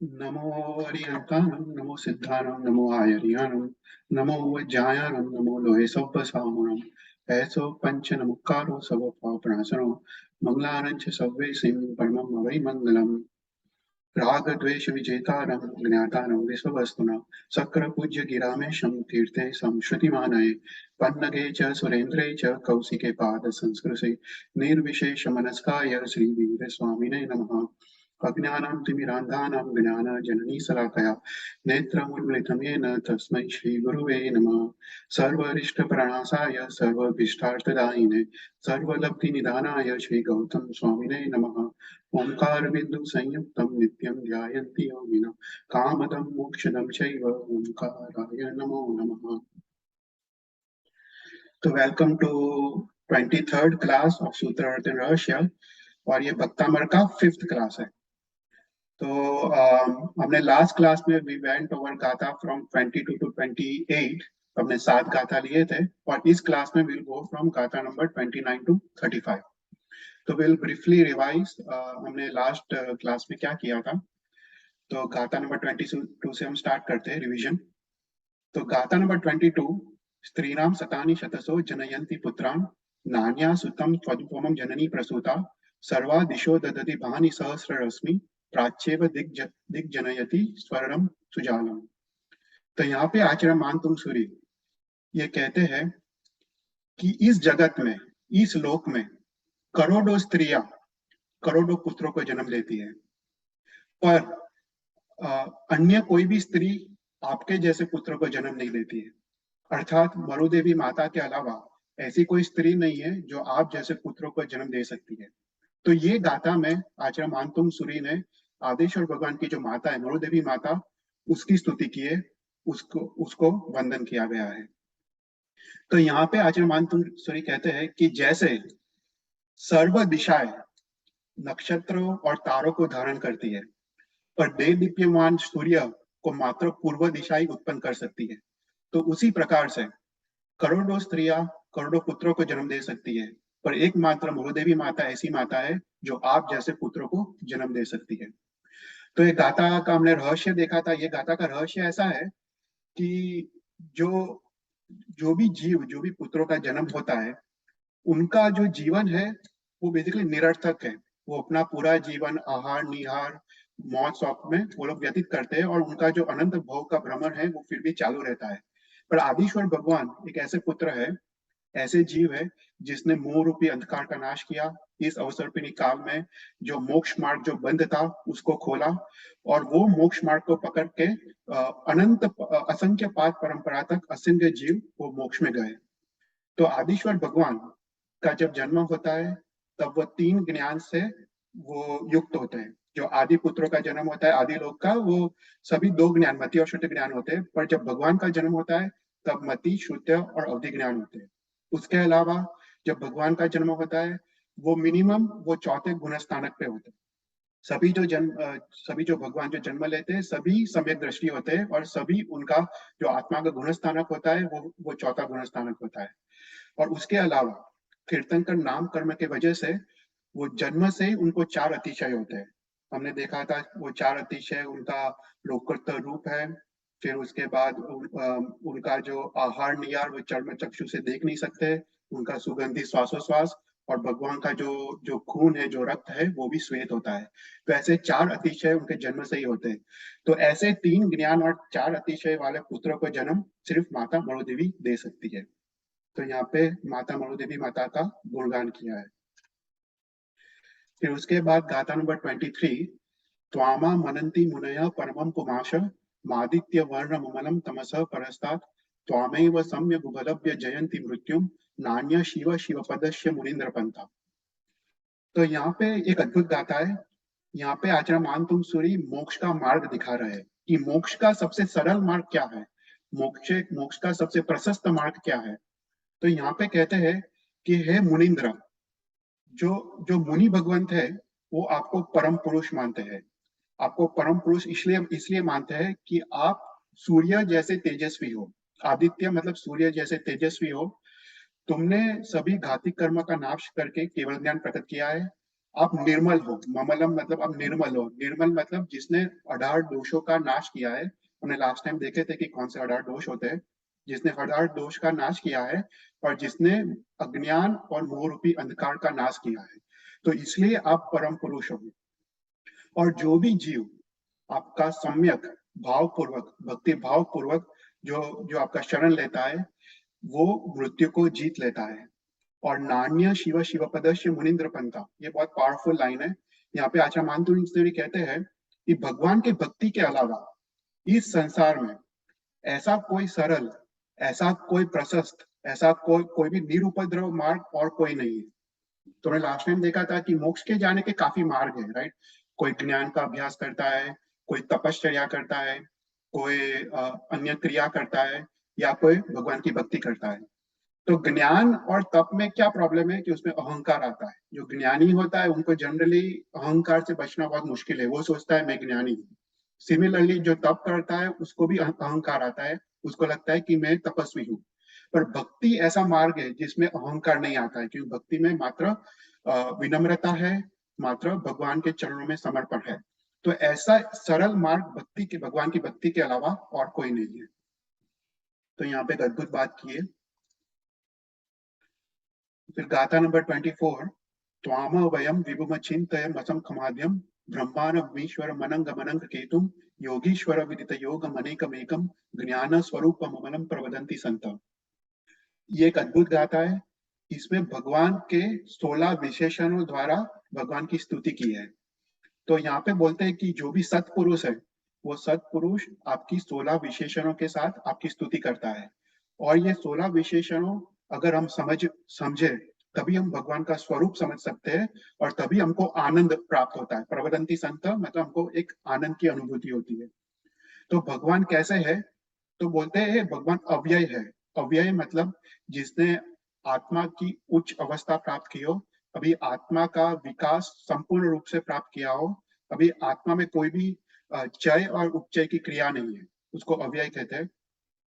नमो अरिहंतानं नमो सिद्धानं नमो आयर्यानं नमो वज्जायानं नमो लोहे सव्वसाहुनं ऐसो पंच नमुक्कारो सर्वपापनाशनो मंगलानं च सव्वेसिं परमं वै मंगलम् राग द्वेष विजेतारं ज्ञातारं विश्ववस्तुना शक्र पूज्य गिरामेशं कीर्ते संश्रुतिमानये पन्नगे च सुरेन्द्रे च कौशिके पाद संस्कृते निर्विशेष मनस्काय श्रीवीर स्वामिने नमः अज्ञानां तिमिरान्धानां ज्ञानजननी शलाकया नेत्रमुन्मिलितं येन तस्मै श्रीगुरुवे नमः सर्वरिष्टप्रणाशाय सर्वभीष्टार्थदायिने सर्वलब्धिनिधानाय श्रीगौतम स्वामिने नमः ओंकार संयुक्तं नित्यं ध्यायन्ति योगिनः कामदं मोक्षदं चैव ओंकाराय नमो नमः। तो welcome to 23rd class of सूत्र अर्थ एंड रहस्य और ये भक्तामर का 5th क्लास है। तो हमने लास्ट क्लास में वी वेंट ओवर गाथा फ्रॉम 22 टू 28। हमने 7 गाथा लिए थे और इस क्लास में विल गो फ्रॉम गाथा नंबर 29 टू 35। तो विल ब्रीफली रिवाइज हमने लास्ट क्लास में क्या किया था। तो गाथा नंबर 22 से हम स्टार्ट करते हैं रिवीजन। तो गाथा नंबर 22, स्त्रीणाम शतानि शतसो जनयन्ति पुत्रान् नान्या सुतं त्वद्भुवनं जननी प्रसूता सर्वा दिशो ददति भानि सहस्ररश्मि प्राच्येव दिग्जनयति स्वर्णम सुजालम। तो यहाँ पे आचार्य मानतुंग सूरी ये कहते हैं कि इस जगत में, इस लोक में करोड़ों स्त्रियां करोड़ों पुत्रों को जन्म देती है, पर अन्य कोई भी स्त्री आपके जैसे पुत्र को जन्म नहीं देती है। अर्थात मरुदेवी माता के अलावा ऐसी कोई स्त्री नहीं है जो आप जैसे पुत्रों को जन्म दे सकती है। तो ये गाथा में आचार्य मानतुंग सूरी ने आदेश्वर भगवान की जो माता है मरुदेवी माता, उसकी स्तुति की है, उसको उसको वंदन किया गया है। तो यहाँ पे आचार्य मानतुंग सूरी कहते हैं कि जैसे सर्व दिशाएं नक्षत्रों और तारों को धारण करती है, पर देव दीप्यमान सूर्य को मात्र पूर्व दिशा ही उत्पन्न कर सकती है, तो उसी प्रकार से करोड़ों स्त्रियां करोड़ों पुत्रों को जन्म दे सकती है, पर एकमात्र मरुदेवी माता ऐसी माता है जो आप जैसे पुत्रों को जन्म दे सकती है। तो ये गाथा का हमने रहस्य देखा था। ये गाथा का रहस्य ऐसा है कि जो जो भी जीव, जो भी पुत्रों का जन्म होता है, उनका जो जीवन है वो बेसिकली निरर्थक है। वो अपना पूरा जीवन आहार निहार मौज शौक में वो लोग व्यतीत करते हैं और उनका जो अनंत भोग का भ्रमण है वो फिर भी चालू रहता है। पर आदिश्वर भगवान एक ऐसे पुत्र है, ऐसे जीव है जिसने मोह रूपी अंधकार का नाश किया। इस अवसर्पिणी काल में जो मोक्ष मार्ग जो बंद था उसको खोला और वो मोक्ष मार्ग को पकड़ के अनंत असंख्य पाद परंपरा तक असंख्य जीव वो मोक्ष में गए। तो आदिश्वर भगवान का जब जन्म होता है तब वो 3 ज्ञान से वो युक्त होते हैं। जो आदि पुत्रों का जन्म होता है आदि लोक का, वो सभी 2 ज्ञान मति और श्रुति ज्ञान होते हैं, पर जब भगवान का जन्म होता है तब मति श्रुत्य और अवधि ज्ञान होते हैं। उसके अलावा जब भगवान का जन्म होता है वो मिनिमम वो चौथे गुण स्थानक पे होते हैं। सभी जो भगवान जो जन्म लेते हैं सभी सम्यक दृष्टि होते हैं और सभी उनका जो आत्मा का गुण स्थानक होता है वो चौथा गुण स्थानक होता है। और उसके अलावा तीर्थंकर नाम कर्म के वजह से वो जन्म से ही उनको 4 अतिशय होते हैं। हमने देखा था वो 4 अतिशय उनका लोकोत्तर रूप है। फिर उसके बाद उनका जो आहार निहार वो चर्म चक्षु से देख नहीं सकते, उनका सुगंधी श्वासोश्वास, और भगवान का जो जो खून है जो रक्त है वो भी श्वेत होता है। तो ऐसे 4 अतिशय उनके जन्म से ही होते हैं। तो ऐसे 3 ज्ञान और 4 अतिशय वाले पुत्रों को जन्म सिर्फ माता मरुदेवी दे सकती है। तो यहाँ पे माता मरुदेवी माता का गुणगान किया है। फिर उसके बाद गाथा नंबर 23, त्वामा मनंती मुनय परमं पुमाश मादित्य वर्ण मुमलम तमसः परस्तात् त्वामेव सम्यक उपलभ्य जयंती मृत्युम नान्य शिव शिव पदस्य मुनीन्द्र पंथा। तो यहाँ पे एक अद्भुत गाथा है। यहाँ पे आचार्य मानतुंग सूरी मोक्ष का मार्ग दिखा रहे हैं कि मोक्ष का सबसे सरल मार्ग क्या है, मोक्ष मोक्ष का सबसे प्रशस्त मार्ग क्या है। तो यहाँ पे कहते हैं कि हे मुनिंद्र, जो जो मुनि भगवंत है वो आपको परम पुरुष मानते हैं। आपको परम पुरुष इसलिए इसलिए मानते हैं कि आप सूर्य जैसे तेजस्वी हो। आदित्य मतलब सूर्य जैसे तेजस्वी हो। तुमने सभी घातिक कर्म का नाश करके केवल ज्ञान प्रकट किया है। आप निर्मल हो। ममलम मतलब आप निर्मल हो। निर्मल मतलब जिसने 18 दोषों का नाश किया है। हमने लास्ट टाइम देखे थे कि कौन से 18 दोष होते हैं। जिसने 18 दोष का नाश किया है और जिसने अज्ञान और मोह रूपी अंधकार का नाश किया है, तो इसलिए आप परम पुरुष हो। और जो भी जीव आपका सम्यक भावपूर्वक, भक्ति भावपूर्वक जो जो आपका शरण लेता है, वो मृत्यु को जीत लेता है। और नान्य शिव शिव पदस्य मुनिंद्र पंथा, ये बहुत पावरफुल लाइन है। यहाँ पे आचार्य मानतुरी कहते हैं कि भगवान की भक्ति के अलावा इस संसार में ऐसा कोई सरल, ऐसा कोई प्रशस्त, ऐसा कोई भी निरुपद्रव मार्ग और कोई नहीं है। तो मैं लास्ट टाइम देखा था कि मोक्ष के जाने के काफी मार्ग है, राइट। कोई ज्ञान का अभ्यास करता है, कोई तपश्चर्या करता है, कोई अन्य क्रिया करता है, या कोई भगवान की भक्ति करता है। तो ज्ञान और तप में क्या प्रॉब्लम है कि उसमें अहंकार आता है। जो ज्ञानी होता है उनको जनरली अहंकार से बचना बहुत मुश्किल है। वो सोचता है मैं ज्ञानी हूँ। सिमिलरली जो तप करता है उसको भी अहंकार आता है। उसको लगता है कि मैं तपस्वी हूँ। पर भक्ति ऐसा मार्ग है जिसमें अहंकार नहीं आता है, क्योंकि भक्ति में मात्र विनम्रता है, मात्र भगवान के चरणों में समर्पण है। तो ऐसा सरल मार्ग भक्ति के, भगवान की भक्ति के अलावा और कोई नहीं है। तो यहाँ पे एक अद्भुत बात की है। फिर गाथा नंबर 24, त्वाम वयम विभुम चिंतयम असम खमाद्यम ब्रह्मानमीश्वर मनंग मनंग केतुम योगीश्वर विदित योग अनेकमेकम ज्ञान स्वरूप ममलम प्रवदंती संत। ये एक अद्भुत गाथा है। इसमें भगवान के 16 विशेषणों द्वारा भगवान की स्तुति की है। तो यहाँ पे बोलते हैं कि जो भी सत्पुरुष है, वो सत्पुरुष आपकी 16 विशेषणों के साथ आपकी स्तुति करता है। और ये 16 विशेषणों अगर हम समझे, तभी हम भगवान का स्वरूप समझ सकते हैं और तभी हमको आनंद प्राप्त होता है। प्रवदंती संत मतलब हमको एक आनंद की अनुभूति होती है। तो भगवान कैसे है? तो बोलते हैं भगवान अव्यय है। अव्यय मतलब जिसने आत्मा की उच्च अवस्था प्राप्त की हो, अभी आत्मा का विकास संपूर्ण रूप से प्राप्त किया हो, अभी आत्मा में कोई भी चय और उपचय की क्रिया नहीं है, उसको अव्यय कहते हैं।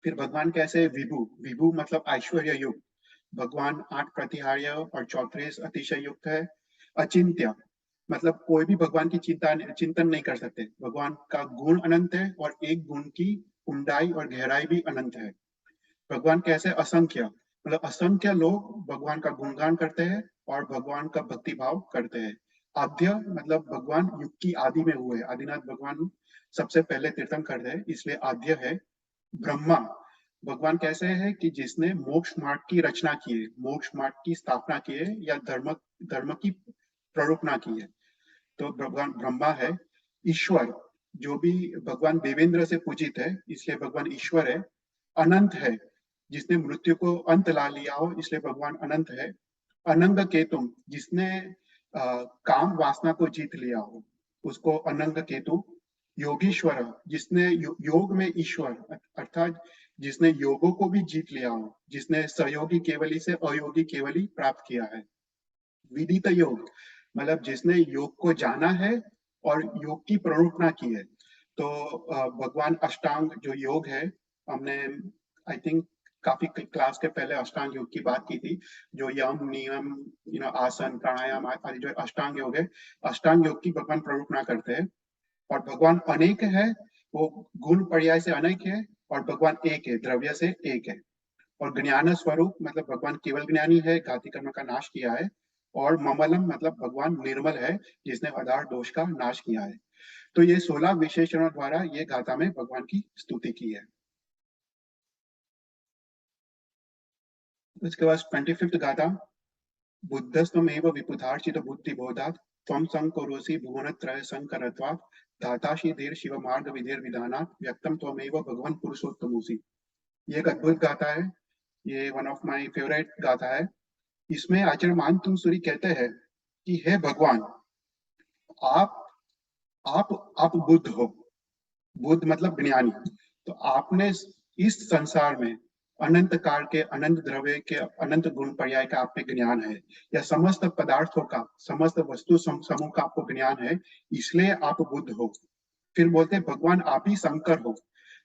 फिर भगवान कैसे? विभु। विभु मतलब ऐश्वर्य युक्त। भगवान 8 प्रतिहार्य और 34 अतिशय युक्त है। अचिंत्य मतलब कोई भी भगवान की चिंतन नहीं कर सकते। भगवान का गुण अनंत है और एक गुण की ऊंडाई और गहराई भी अनंत है। भगवान कैसे? असंख्य मतलब असंख्य लोग भगवान का गुणगान करते हैं और भगवान का भक्ति भाव करते हैं। आद्य मतलब भगवान युग की आदि में हुए। आदिनाथ भगवान सबसे पहले तीर्थंकर है, इसलिए आद्य है। ब्रह्मा, भगवान कैसे है कि जिसने मोक्ष मार्ग की रचना की है, मोक्ष मार्ग की स्थापना की है, या धर्म धर्म की प्ररूपणा की है, तो भगवान ब्रह्मा है। ईश्वर, जो भी भगवान देवेंद्र से पूजित है, इसलिए भगवान ईश्वर है। अनंत है, जिसने मृत्यु को अंत ला लिया हो, इसलिए भगवान अनंत है। अनंग केतु, जिसने काम वासना को जीत लिया हो, उसको अनंग केतु। योगीश्वर, जिसने योग में ईश्वर अर्थात जिसने योगों को भी जीत लिया हो, जिसने सहयोगी केवली से अयोगी केवली प्राप्त किया है। विदित योग मतलब जिसने योग को जाना है और योग की प्ररूपणा की है। तो भगवान अष्टांग जो योग है, हमने आई थिंक काफी क्लास के पहले अष्टांग योग की बात की थी, जो यम नियम आसन प्राणायाम आदि जो अष्टांग योग है, अष्टांग योग की भगवान प्ररूपणा करते हैं। और भगवान अनेक है, वो गुण पर्याय से अनेक है, और भगवान एक है, द्रव्य से एक है। और ज्ञान स्वरूप मतलब भगवान केवल ज्ञानी है, घाती कर्म का नाश किया है। और ममलम मतलब भगवान निर्मल है, जिसने 18 दोष का नाश किया है। तो ये 16 विशेषणों द्वारा ये गाथा में भगवान की स्तुति की है। उसके बाद 25th गाथा, बुद्धस्तमेव विपुधार्चित बुद्धि बोधात् त्वं संकरोसि भुवनत्रय संकरत्वात् धातासि धीर शिव मार्ग विधेर विधानात् व्यक्तम त्वमेव भगवान पुरुषोत्तमोसि। ये एक अद्भुत गाथा है। ये वन ऑफ माय फेवरेट गाथा है। इसमें आचार्य मानतुंग सूरी कहते हैं कि हे भगवान, आप आप बुद्ध हो। बुद्ध मतलब ज्ञानी। तो आपने इस संसार में अनंत काल के, अनंत द्रव्य के, अनंत गुण पर्याय का आप पे ज्ञान है, या समस्त पदार्थों का, समस्त वस्तु समूह का आपको ज्ञान है, इसलिए आप बुद्ध हो। फिर बोलते हैं भगवान आप ही शंकर हो।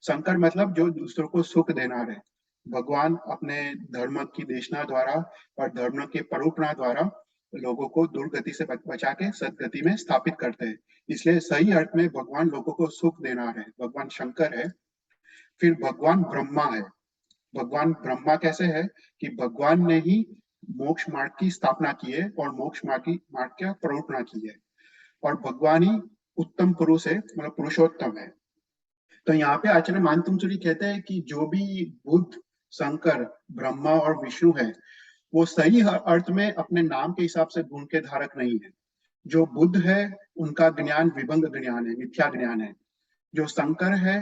शंकर मतलब जो दूसरों को सुख देना है। भगवान अपने धर्म की देशना द्वारा और धर्म के परूपणा द्वारा लोगों को दुर्गति से बचा के सदगति में स्थापित करते हैं। इसलिए सही अर्थ में भगवान लोगों को सुख देना है, भगवान शंकर है। फिर भगवान ब्रह्मा है। भगवान ब्रह्मा कैसे है कि भगवान ने ही मोक्ष मार्ग की स्थापना की है और मोक्ष मार्ग का प्रवर्तना की है, और भगवान ही उत्तम पुरुष है, मतलब पुरुषोत्तम है। तो यहाँ पे आचार्य मानतुंगसुरी कहते हैं कि जो भी बुद्ध, शंकर, ब्रह्मा और विष्णु है, वो सही अर्थ में अपने नाम के हिसाब से गुण के धारक नहीं है। जो बुद्ध है उनका ज्ञान विभंग ज्ञान है, मिथ्या ज्ञान है। जो शंकर है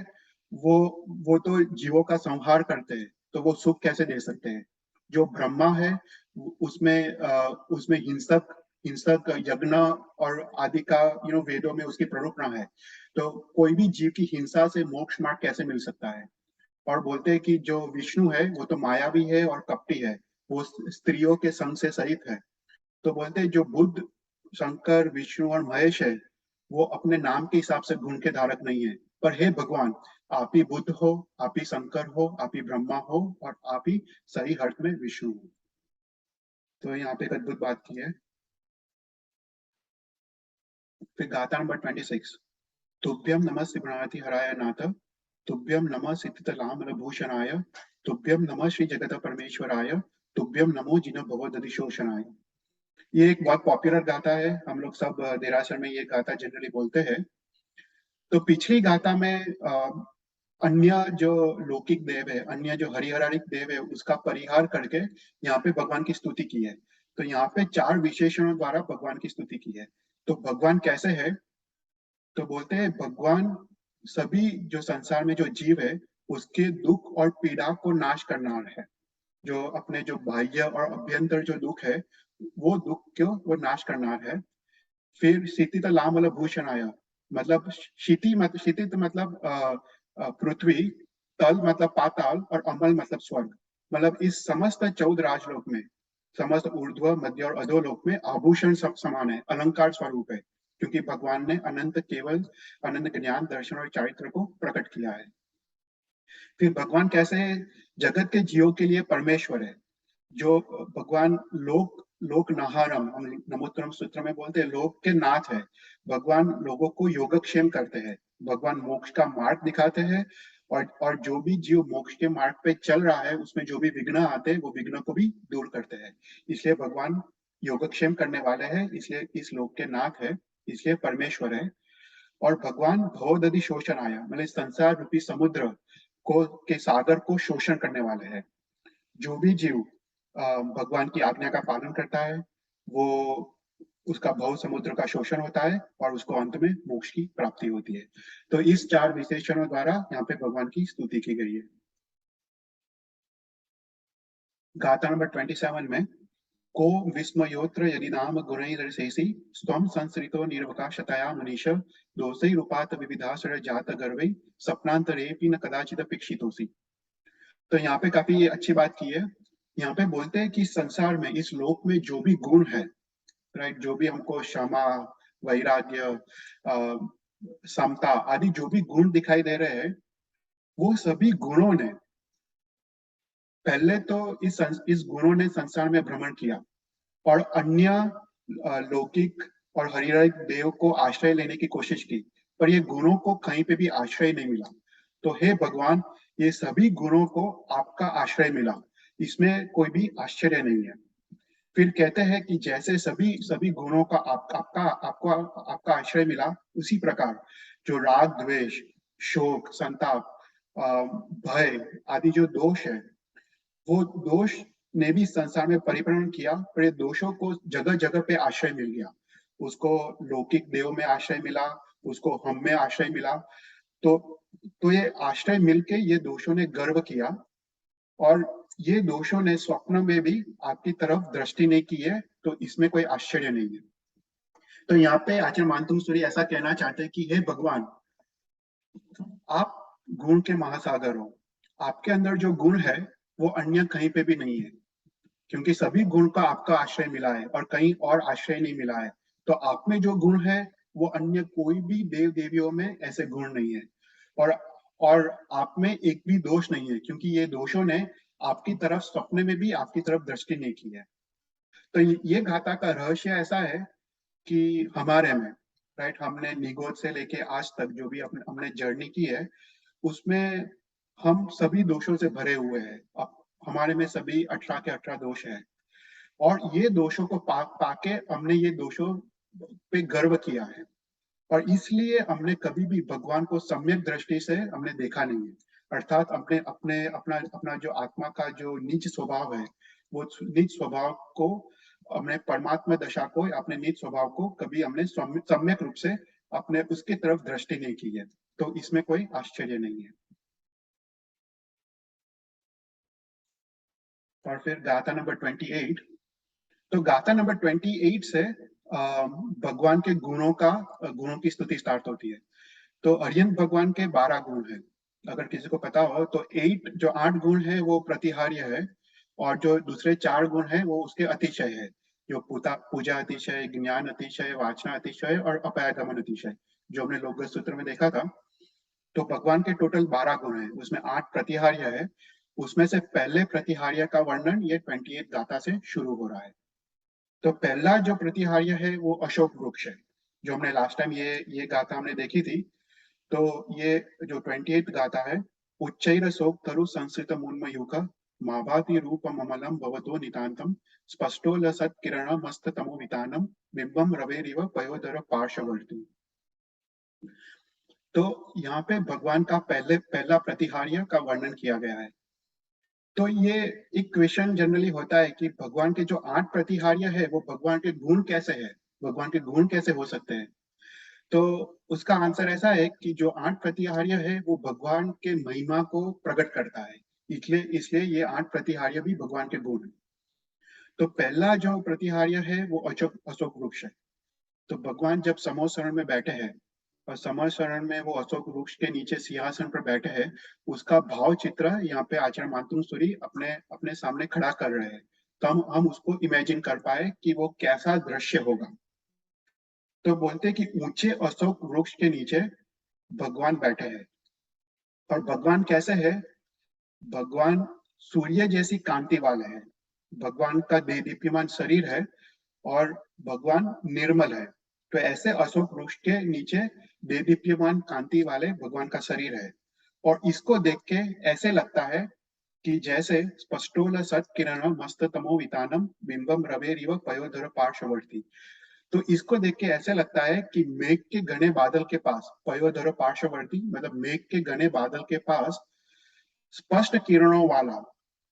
वो वो तो जीवों का संहार करते हैं, तो वो सुख कैसे दे सकते हैं। जो ब्रह्मा है उसमें हिंसक हिंसक यज्ञ और आदि का वेदों में उसकी प्ररूपणा है। तो कोई भी जीव की हिंसा से मोक्ष मार्ग कैसे मिल सकता है। और बोलते हैं कि जो विष्णु है वो तो मायावी है और कपटी है, वो स्त्रियों के संग से सहित है। तो बोलते हैं जो बुद्ध, शंकर, विष्णु और महेश है, वो अपने नाम के हिसाब से गुण के धारक नहीं है, पर हे भगवान, आप ही बुद्ध हो, आप ही शंकर हो, आप ही ब्रह्मा हो, और आप ही सही अर्थ में विष्णु हो। तो यहाँ पे एक अद्भुत बात की है। फिर गाथा नंबर 26। तुभ्यम नमः शिवनाथि हराय नाथ, तुभ्यम नमः सिद्धितलामल भूषणाय, तुभ्यम नमः श्री जगत परमेश्वराय, तुभ्यम नमो जिन भवदधिशोषणाय। ये एक बहुत पॉपुलर गाथा है, हम लोग सब देरासर में ये गाथा जनरली बोलते हैं। तो पिछली गाथा में अन्य जो लौकिक देव है, अन्य जो हरिहरारिक देव है, उसका परिहार करके यहाँ पे भगवान की स्तुति की है। तो यहाँ पे 4 विशेषणों द्वारा भगवान की स्तुति की है। तो भगवान कैसे है, तो बोलते हैं भगवान सभी जो संसार में जो जीव है उसके दुख और पीड़ा को नाश करना है। जो अपने जो बाह्य और अभ्यंतर जो दुख है, वो दुख को वो नाश करना है। फिर शीतित लाम मतलब भूषण आया, मतलब क्षितित मतलब पृथ्वी, तल मतलब पाताल, और अमल मतलब स्वर्ग। मतलब इस समस्त 14 राजलोक में, समस्त ऊर्ध्व, मध्य और अधोलोक में आभूषण सब समान है, अलंकार स्वरूप है, क्योंकि भगवान ने अनंत केवल अनंत ज्ञान, दर्शन और चारित्र को प्रकट किया है। फिर भगवान कैसे जगत के जीवों के लिए परमेश्वर है। जो भगवान लोक नहारम, हम नमोत्तरम सूत्र में बोलते हैं, लोक के नाथ है। भगवान लोगों को योगक्षेम करते हैं, भगवान मोक्ष का मार्ग दिखाते हैं, और जो भी जीव मोक्ष के मार्ग पे चल रहा है उसमें जो भी विघ्न आते हैं वो विघ्न को भी दूर करते हैं। इसलिए भगवान योगक्षेम करने वाले हैं, इसलिए इस लोक के नाथ है, इसलिए परमेश्वर है। और भगवान भवदधि शोषण आया, मतलब संसार रूपी समुद्र को के सागर को शोषण करने वाले हैं। जो भी जीव भगवान की आज्ञा का पालन करता है, वो उसका भव समुद्र का शोषण होता है और उसको अंत में मोक्ष की प्राप्ति होती है। तो इस 4 विशेषणों द्वारा यहाँ पे भगवान की स्तुति की गई है। गाथा नंबर 27 में, को विस्मयोत्र यदि नाम गुणैर्दर्शेसि, स्वम संसरितो निर्वकाशतया मनीष, दोषैरुपात विविधासुर जात गर्वै, सपनांतरेऽपि न कदाचित् अपेक्षितोऽसि। तो यहाँ पे काफी अच्छी बात की है। यहाँ पे बोलते हैं कि संसार में, इस लोक में जो भी गुण है, राइट, जो भी हमको क्षमा, वैराग्य, समता आदि जो भी गुण दिखाई दे रहे हैं, वो सभी गुणों ने पहले तो इस गुणों ने संसार में भ्रमण किया और अन्य लौकिक और हरिहर देव को आश्रय लेने की कोशिश की, पर ये गुणों को कहीं पे भी आश्रय नहीं मिला। तो हे भगवान, ये सभी गुणों को आपका आश्रय मिला, इसमें कोई भी आश्चर्य नहीं है। फिर कहते हैं कि जैसे सभी सभी गुणों का आपका आश्रय मिला, उसी प्रकार जो राग, द्वेष, शोक, संताप, भय आदि जो दोष है, वो दोष ने भी संसार में परिभ्रमण किया, पर ये दोषों को जगह जगह पे आश्रय मिल गया। उसको लौकिक देव में आश्रय मिला, उसको हम में आश्रय मिला। तो ये आश्रय मिलके ये दोषों ने गर्व किया, और ये दोषों ने स्वप्न में भी आपकी तरफ दृष्टि नहीं की है, तो इसमें कोई आश्चर्य नहीं है। तो यहाँ पे आचार्य मानतुंग ऐसा कहना चाहते हैं कि हे भगवान, आप गुण के महासागर हो। आपके अंदर जो गुण है वो अन्य कहीं पे भी नहीं है, क्योंकि सभी गुण का आपका आश्रय मिला है और कहीं और आश्रय नहीं मिला है। तो आप में जो गुण है वो अन्य कोई भी देव देवियों में ऐसे गुण नहीं है, और और आप में एक भी दोष नहीं है, क्योंकि ये दोषों ने आपकी तरफ स्वप्न में भी आपकी तरफ दृष्टि नहीं की है। तो ये गाथा का रहस्य ऐसा है कि हमारे में, राइट, हमने निगोद से लेके आज तक जो भी हमने जर्नी की है, उसमें हम सभी दोषों से भरे हुए हैं। अब हमारे में सभी 18 के 18 दोष हैं, और ये दोषों को पाके हमने ये दोषों पे गर्व किया है, और इसलिए हमने कभी भी भगवान को सम्यक दृष्टि से हमने देखा नहीं है। अर्थात अपने अपने अपना अपना जो आत्मा का जो नीच स्वभाव है, वो नीच स्वभाव को, हमने परमात्मा दशा को, अपने नीच स्वभाव को कभी हमने सम्यक रूप से अपने उसकी तरफ दृष्टि नहीं की है। तो इसमें कोई आश्चर्य नहीं है। और फिर गाथा नंबर 28। तो गाथा नंबर 28 से भगवान के गुणों की स्तुति स्टार्ट होती है। तो अर्यंत भगवान के 12 गुण हैं। अगर किसी को पता हो तो 8 गुण है वो प्रतिहार्य है, और जो दूसरे 4 गुण है वो उसके अतिशय है, जो पूजा अतिशय, ज्ञान अतिशय, वाचना अतिशय और अपायगमन अतिशय, जो हमने लोक सूत्र में देखा था। तो भगवान के टोटल 12 गुण है, उसमें 8 प्रतिहार्य है। उसमें से पहले प्रतिहार्य का वर्णन ये 28 गाथा से शुरू हो रहा है। तो पहला जो प्रतिहार्य है वो अशोक वृक्ष है, जो हमने लास्ट टाइम ये गाथा हमने देखी थी। तो ये जो 28th गाथा है, उच्चैर शोक तरु संस्कृत मून्मयूख माभाति रूप ममलम भवतो नितांतम स्पष्टो लसत किरण मस्त तमो वितानम बिंबम रवेरिव पयोधर पार्श्ववर्ती। तो यहाँ पे भगवान का पहला प्रतिहार्य का वर्णन किया गया है। तो ये एक क्वेश्चन जनरली होता है कि भगवान के जो 8 प्रतिहार्य है वो भगवान के गुण कैसे है, भगवान के गुण कैसे हो सकते हैं। तो उसका आंसर ऐसा है कि जो 8 प्रतिहार्य है वो भगवान के महिमा को प्रकट करता है, इसलिए इसलिए ये 8 प्रतिहार्य भी भगवान के गुण है। तो पहला जो प्रतिहार्य है वो अशोक वृक्ष है। तो भगवान जब समोसरण में बैठे हैं, और समोसरण में वो अशोक वृक्ष के नीचे सिंहासन पर बैठे हैं, उसका भाव चित्र यहाँ पे आचार्य मातुंग सूरी अपने अपने सामने खड़ा कर रहे हैं। तो हम उसको इमेजिन कर पाए कि वो कैसा दृश्य होगा। तो बोलते कि ऊंचे अशोक वृक्ष के नीचे भगवान बैठे हैं। और भगवान कैसे है? भगवान सूर्य जैसी कांति वाले हैं। भगवान का दीप्यमान शरीर है, और भगवान निर्मल है। तो ऐसे अशोक वृक्ष के नीचे दीप्यमान कांति वाले भगवान का शरीर है, और इसको देख के ऐसे लगता है कि जैसे स्पष्टोल सत किरण मस्त तमो वितानम बिंबम रवेरिव पयोधर पार्श्ववर्ती। तो इसको देख के ऐसे लगता है कि मेघ के घने बादल के पास, पयोधर पार्श्ववर्ती मतलब मेघ के घने बादल के पास, स्पष्ट किरणों वाला,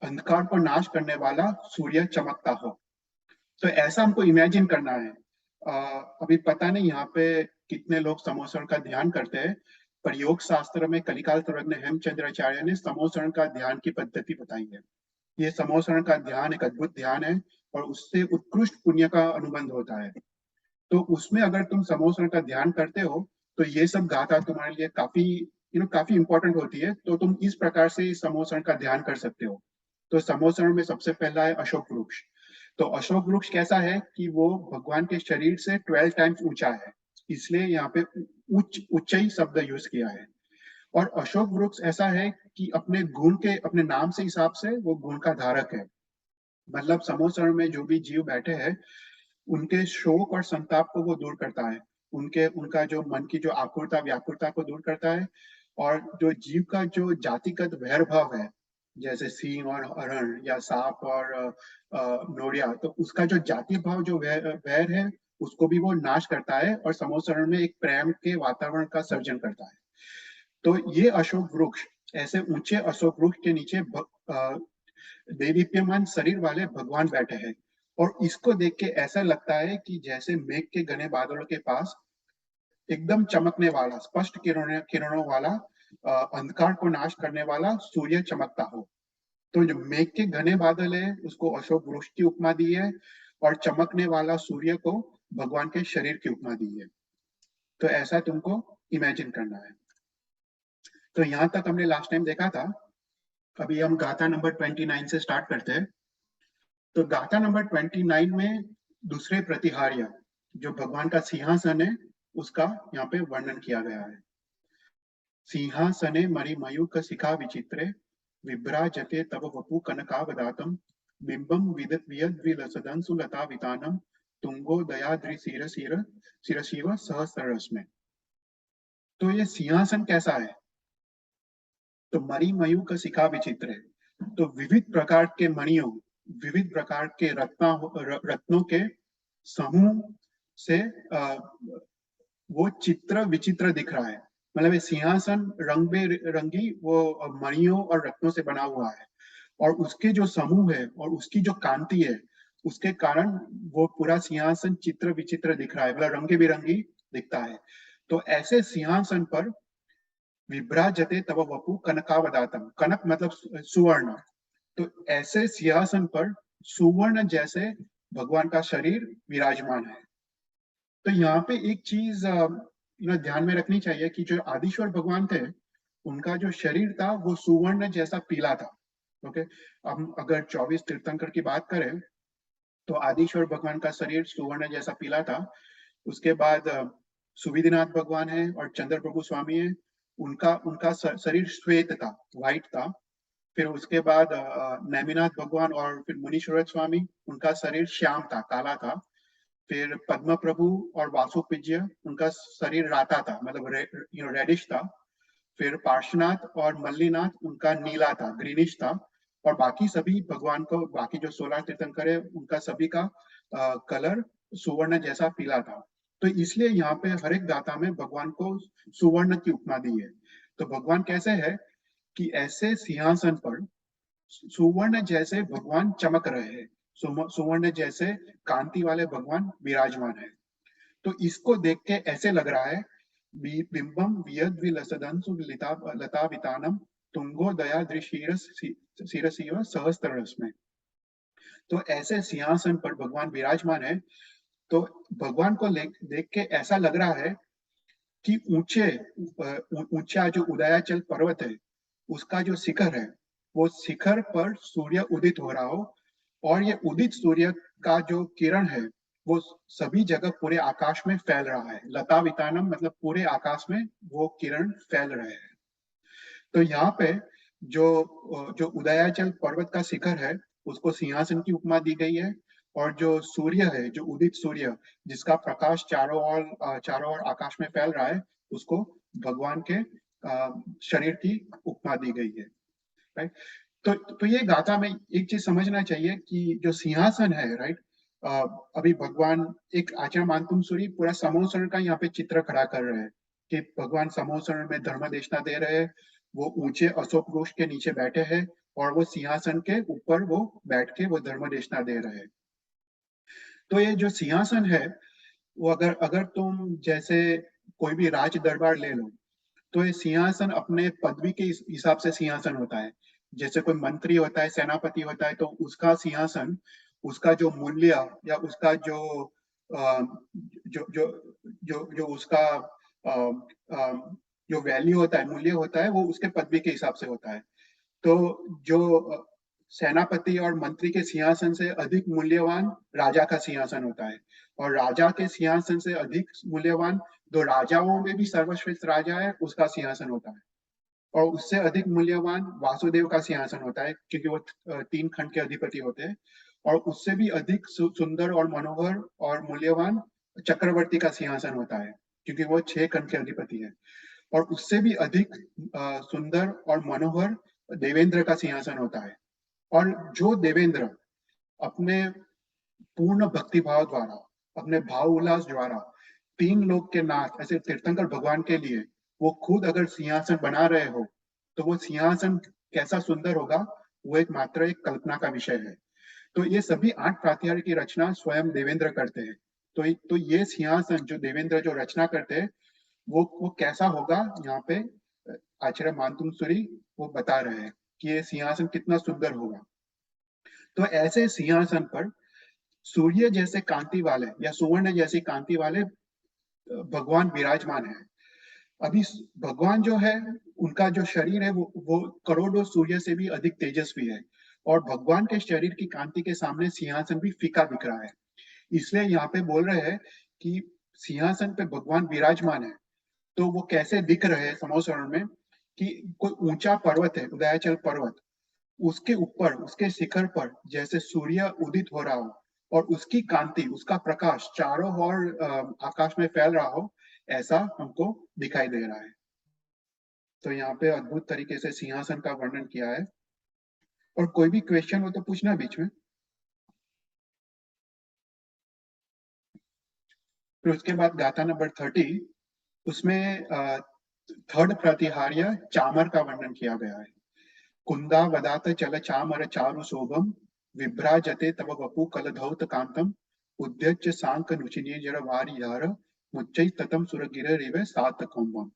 अंधकार को नाश करने वाला सूर्य चमकता हो। तो ऐसा हमको इमेजिन करना है। अभी पता नहीं यहाँ पे कितने लोग समोसरण का ध्यान करते हैं, पर योग शास्त्र में कलिकाल सर्वज्ञ हेमचंद्राचार्य ने समोसरण का ध्यान की पद्धति बताई है। ये समोसरण का ध्यान एक अद्भुत ध्यान है, और उससे उत्कृष्ट पुण्य का अनुबंध होता है। तो उसमें अगर तुम समोसरण का ध्यान करते हो, तो ये सब गाथा तुम्हारे लिए काफी काफी इंपॉर्टेंट होती है। तो तुम इस प्रकार से इस समोसरण का ध्यान कर सकते हो। तो समोसरण में सबसे पहला है अशोक वृक्ष। तो अशोक वृक्ष कैसा है कि वो भगवान के शरीर से 12 टाइम्स ऊंचा है, इसलिए यहाँ पे उच्चई शब्द यूज किया है। और अशोक वृक्ष ऐसा है कि अपने गुण के, अपने नाम से हिसाब से वो गुण का धारक है। मतलब समोसरण में जो भी जीव बैठे हैं, उनके शोक और संताप को वो दूर करता है। उनका जो मन की जो आकुलता व्याकुलता को दूर करता है। और जो जीव का जो जातिगत वैर भाव है, जैसे सिंह और हरण या सांप और नोरिया, तो उसका जो जाति भाव जो वैर है, उसको भी वो नाश करता है, और समोसरण में एक प्रेम के वातावरण का सर्जन करता है। तो ये अशोक वृक्ष, ऐसे ऊंचे अशोक वृक्ष के नीचे देदीप्यमान शरीर वाले भगवान बैठे हैं। और इसको देख के ऐसा लगता है कि जैसे मेघ के घने बादलों के पास एकदम चमकने वाला, स्पष्ट किरणों वाला, अंधकार को नाश करने वाला सूर्य चमकता हो। तो जो मेघ के घने बादल है उसको अशोक वृक्ष की उपमा दी है, और चमकने वाला सूर्य को भगवान के शरीर की उपमा दी है। तो ऐसा तुमको इमेजिन करना है। तो यहाँ तक हमने लास्ट टाइम देखा था। अभी हम गाथा नंबर 29 से स्टार्ट करते हैं। तो गाथा नंबर 29 में दूसरे प्रतिहार्य, जो भगवान का सिंहासन है, उसका यहाँ पे वर्णन किया गया है। सिंहासने मणिमयूख शिखा विचित्रे विभ्राजते तव वपु कनकावदातम बिंबम वियद्विलसदंसु लता वितानम तुंगो दयाद्रि शिरशिव सहस्ररश्मि। तो ये सिंहासन कैसा है? तो मणि मयू का शिखा विचित्र है। तो विविध प्रकार के मणियों, विविध प्रकार के रत्नों के समूह से वो चित्र विचित्र दिख रहा है। मतलब ये सिंहासन रंग बेरंगी वो मणियों और रत्नों से बना हुआ है, और उसके जो समूह है और उसकी जो कांति है, उसके कारण वो पूरा सिंहासन चित्र विचित्र दिख रहा है, मतलब रंगे बिरंगी दिखता है। तो ऐसे सिंहासन पर विभ्राजते तव वपु कनकावदातम। कनक मतलब सुवर्ण। तो ऐसे सिंहासन पर सुवर्ण जैसे भगवान का शरीर विराजमान है। तो यहाँ पे एक चीज ध्यान में रखनी चाहिए कि जो आदिश्वर भगवान थे, उनका जो शरीर था वो सुवर्ण जैसा पीला था। ओके, हम अगर 24 तीर्थंकर की बात करें तो आदिश्वर भगवान का शरीर सुवर्ण जैसा पीला था। उसके बाद सुविधिनाथ भगवान है और चंद्र प्रभु स्वामी है, उनका उनका शरीर श्वेत था, व्हाइट था। फिर उसके बाद नेमिनाथ भगवान और फिर मुनीश्वर स्वामी, उनका शरीर श्याम था, काला था। फिर पद्म प्रभु और वासुपिज्य, उनका शरीर राता था, मतलब रेडिश था। फिर पार्श्वनाथ और मल्लीनाथ, उनका नीला था, ग्रीनिश था। और बाकी सभी भगवान को, बाकी जो 16 तीर्थंकर है, उनका सभी का कलर सुवर्ण जैसा पीला था। तो इसलिए यहाँ पे हर एक गाथा में भगवान को सुवर्ण की उपमा दी है। तो भगवान कैसे है कि ऐसे सिंहासन पर सुवर्ण जैसे भगवान चमक रहे हैं, सुवर्ण जैसे कांति वाले भगवान विराजमान है। तो इसको देख के ऐसे लग रहा है, बिंबम वियद्विलसदंसु लता वितानम तुंगो दया शिरसिव सहस्त्ररश्मि। तो ऐसे सिंहासन पर भगवान विराजमान है। तो भगवान को देख के ऐसा लग रहा है कि ऊंचा जो उदयाचल पर्वत है, उसका जो शिखर है, वो शिखर पर सूर्य उदित हो रहा हो, और ये उदित सूर्य का जो किरण है वो सभी जगह पूरे आकाश में फैल रहा है। लता वितानम मतलब पूरे आकाश में वो किरण फैल रहे हैं। तो यहाँ पे जो जो उदयाचल पर्वत का शिखर है, उसको सिंहासन की उपमा दी गई है। और जो सूर्य है, जो उदित सूर्य, जिसका प्रकाश चारों ओर आकाश में फैल रहा है, उसको भगवान के शरीर की उपमा दी गई है। राइट। तो ये गाथा में एक चीज समझना चाहिए कि जो सिंहासन है, राइट, अभी भगवान एक आचार्य मानतुम सूरी पूरा समोसरण का यहाँ पे चित्र खड़ा कर रहे हैं कि भगवान समोसरण में धर्म देशना दे रहे हैं। वो ऊंचे अशोक वृक्ष के नीचे बैठे हैं और वो सिंहासन के ऊपर वो बैठ के वो धर्म देशना दे रहे हैं। तो ये जो सिंहासन है, वो अगर अगर तुम जैसे कोई भी राज दरबार ले लो, तो ये सिंहासन अपने पदवी के हिसाब से सिंहासन होता है। जैसे कोई मंत्री होता है, सेनापति होता है, तो उसका सिंहासन, उसका जो मूल्य या उसका अ, जो जो जो उसका जो वैल्यू होता है, मूल्य होता है, वो उसके पदवी के हिसाब से होता है। तो जो सेनापति और मंत्री के सिंहासन से अधिक मूल्यवान राजा का सिंहासन होता है, और राजा के सिंहासन से अधिक मूल्यवान, जो राजाओं में भी सर्वश्रेष्ठ राजा है, उसका सिंहासन होता है। और उससे अधिक मूल्यवान वासुदेव का सिंहासन होता है, क्योंकि वो 3 खंड के अधिपति होते हैं। और उससे भी अधिक सुंदर और मनोहर और मूल्यवान चक्रवर्ती का सिंहासन होता है, क्योंकि वो 6 खंड के अधिपति है। और उससे भी अधिक सुंदर और मनोहर देवेंद्र का सिंहासन होता है। और जो देवेंद्र अपने पूर्ण भक्ति भाव द्वारा, अपने भाव उल्लास द्वारा 3 लोक के नाथ, ऐसे तीर्थंकर भगवान के लिए वो खुद अगर सिंहासन बना रहे हो, तो वो सिंहासन कैसा सुंदर होगा, वो एक मात्र एक कल्पना का विषय है। तो ये सभी 8 प्रातिहार्य की रचना स्वयं देवेंद्र करते हैं। तो ये सिंहासन जो देवेंद्र जो रचना करते हैं, वो कैसा होगा, यहाँ पे आचार्य मानतुम सूरी वो बता रहे हैं कि ये सिंहासन कितना सुंदर होगा। तो ऐसे सिंहासन पर सूर्य जैसे कांति वाले या सुवर्ण जैसी कांति वाले भगवान विराजमान है। अभी भगवान जो है, उनका जो शरीर है वो करोड़ों सूर्य से भी अधिक तेजस्वी है, और भगवान के शरीर की कांति के सामने सिंहासन भी फीका दिख रहा है। इसलिए यहाँ पे बोल रहे हैं कि सिंहासन पे भगवान विराजमान है। तो वो कैसे दिख रहे हैं समोसरण में, कि कोई ऊंचा पर्वत है, उदयाचल पर्वत, उसके ऊपर, उसके शिखर पर जैसे सूर्य उदित हो रहा हो और उसकी कांति, उसका प्रकाश चारों ओर आकाश में फैल रहा हो, ऐसा हमको दिखाई दे रहा है। तो यहाँ पे अद्भुत तरीके से सिंहासन का वर्णन किया है। और कोई भी क्वेश्चन हो तो पूछना बीच में। फिर उसके बाद गाथा नंबर 30, उसमें थर्ड प्रतिहार्य चामर का वर्णन किया गया है। कुंदा वदात चल चामर चारु शोभम विभ्राजते तव वपु कलधौत कांतम उद्यच्च सांक नुचिनी जर वारियार मुच्चै ततम सुरगिर रेवे सात कौम्बम।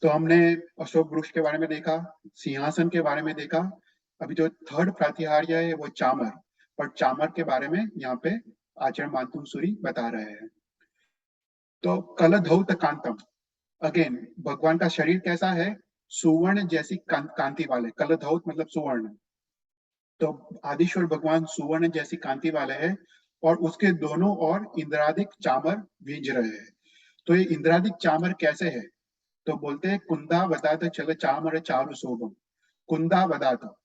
तो हमने अशोक वृक्ष के बारे में देखा, सिंहासन के बारे में देखा। अभी जो थर्ड प्रातिहार्य है वो चामर, और चामर के बारे में यहाँ पे आचार्य मानतुम सूरी बता रहे हैं। तो कलधौत कांतम, अगेन भगवान का शरीर कैसा है? सुवर्ण जैसी कांति वाले, कलधौत मतलब सुवर्ण। तो आदिश्वर भगवान सुवर्ण जैसी कांति वाले हैं और उसके दोनों ओर इंद्रादिक चामर भींज रहे हैं। तो ये इंद्रादिक चामर कैसे है? तो बोलते हैं कुंदा वदात चल चामर चारु शोभम। कुंदा वदात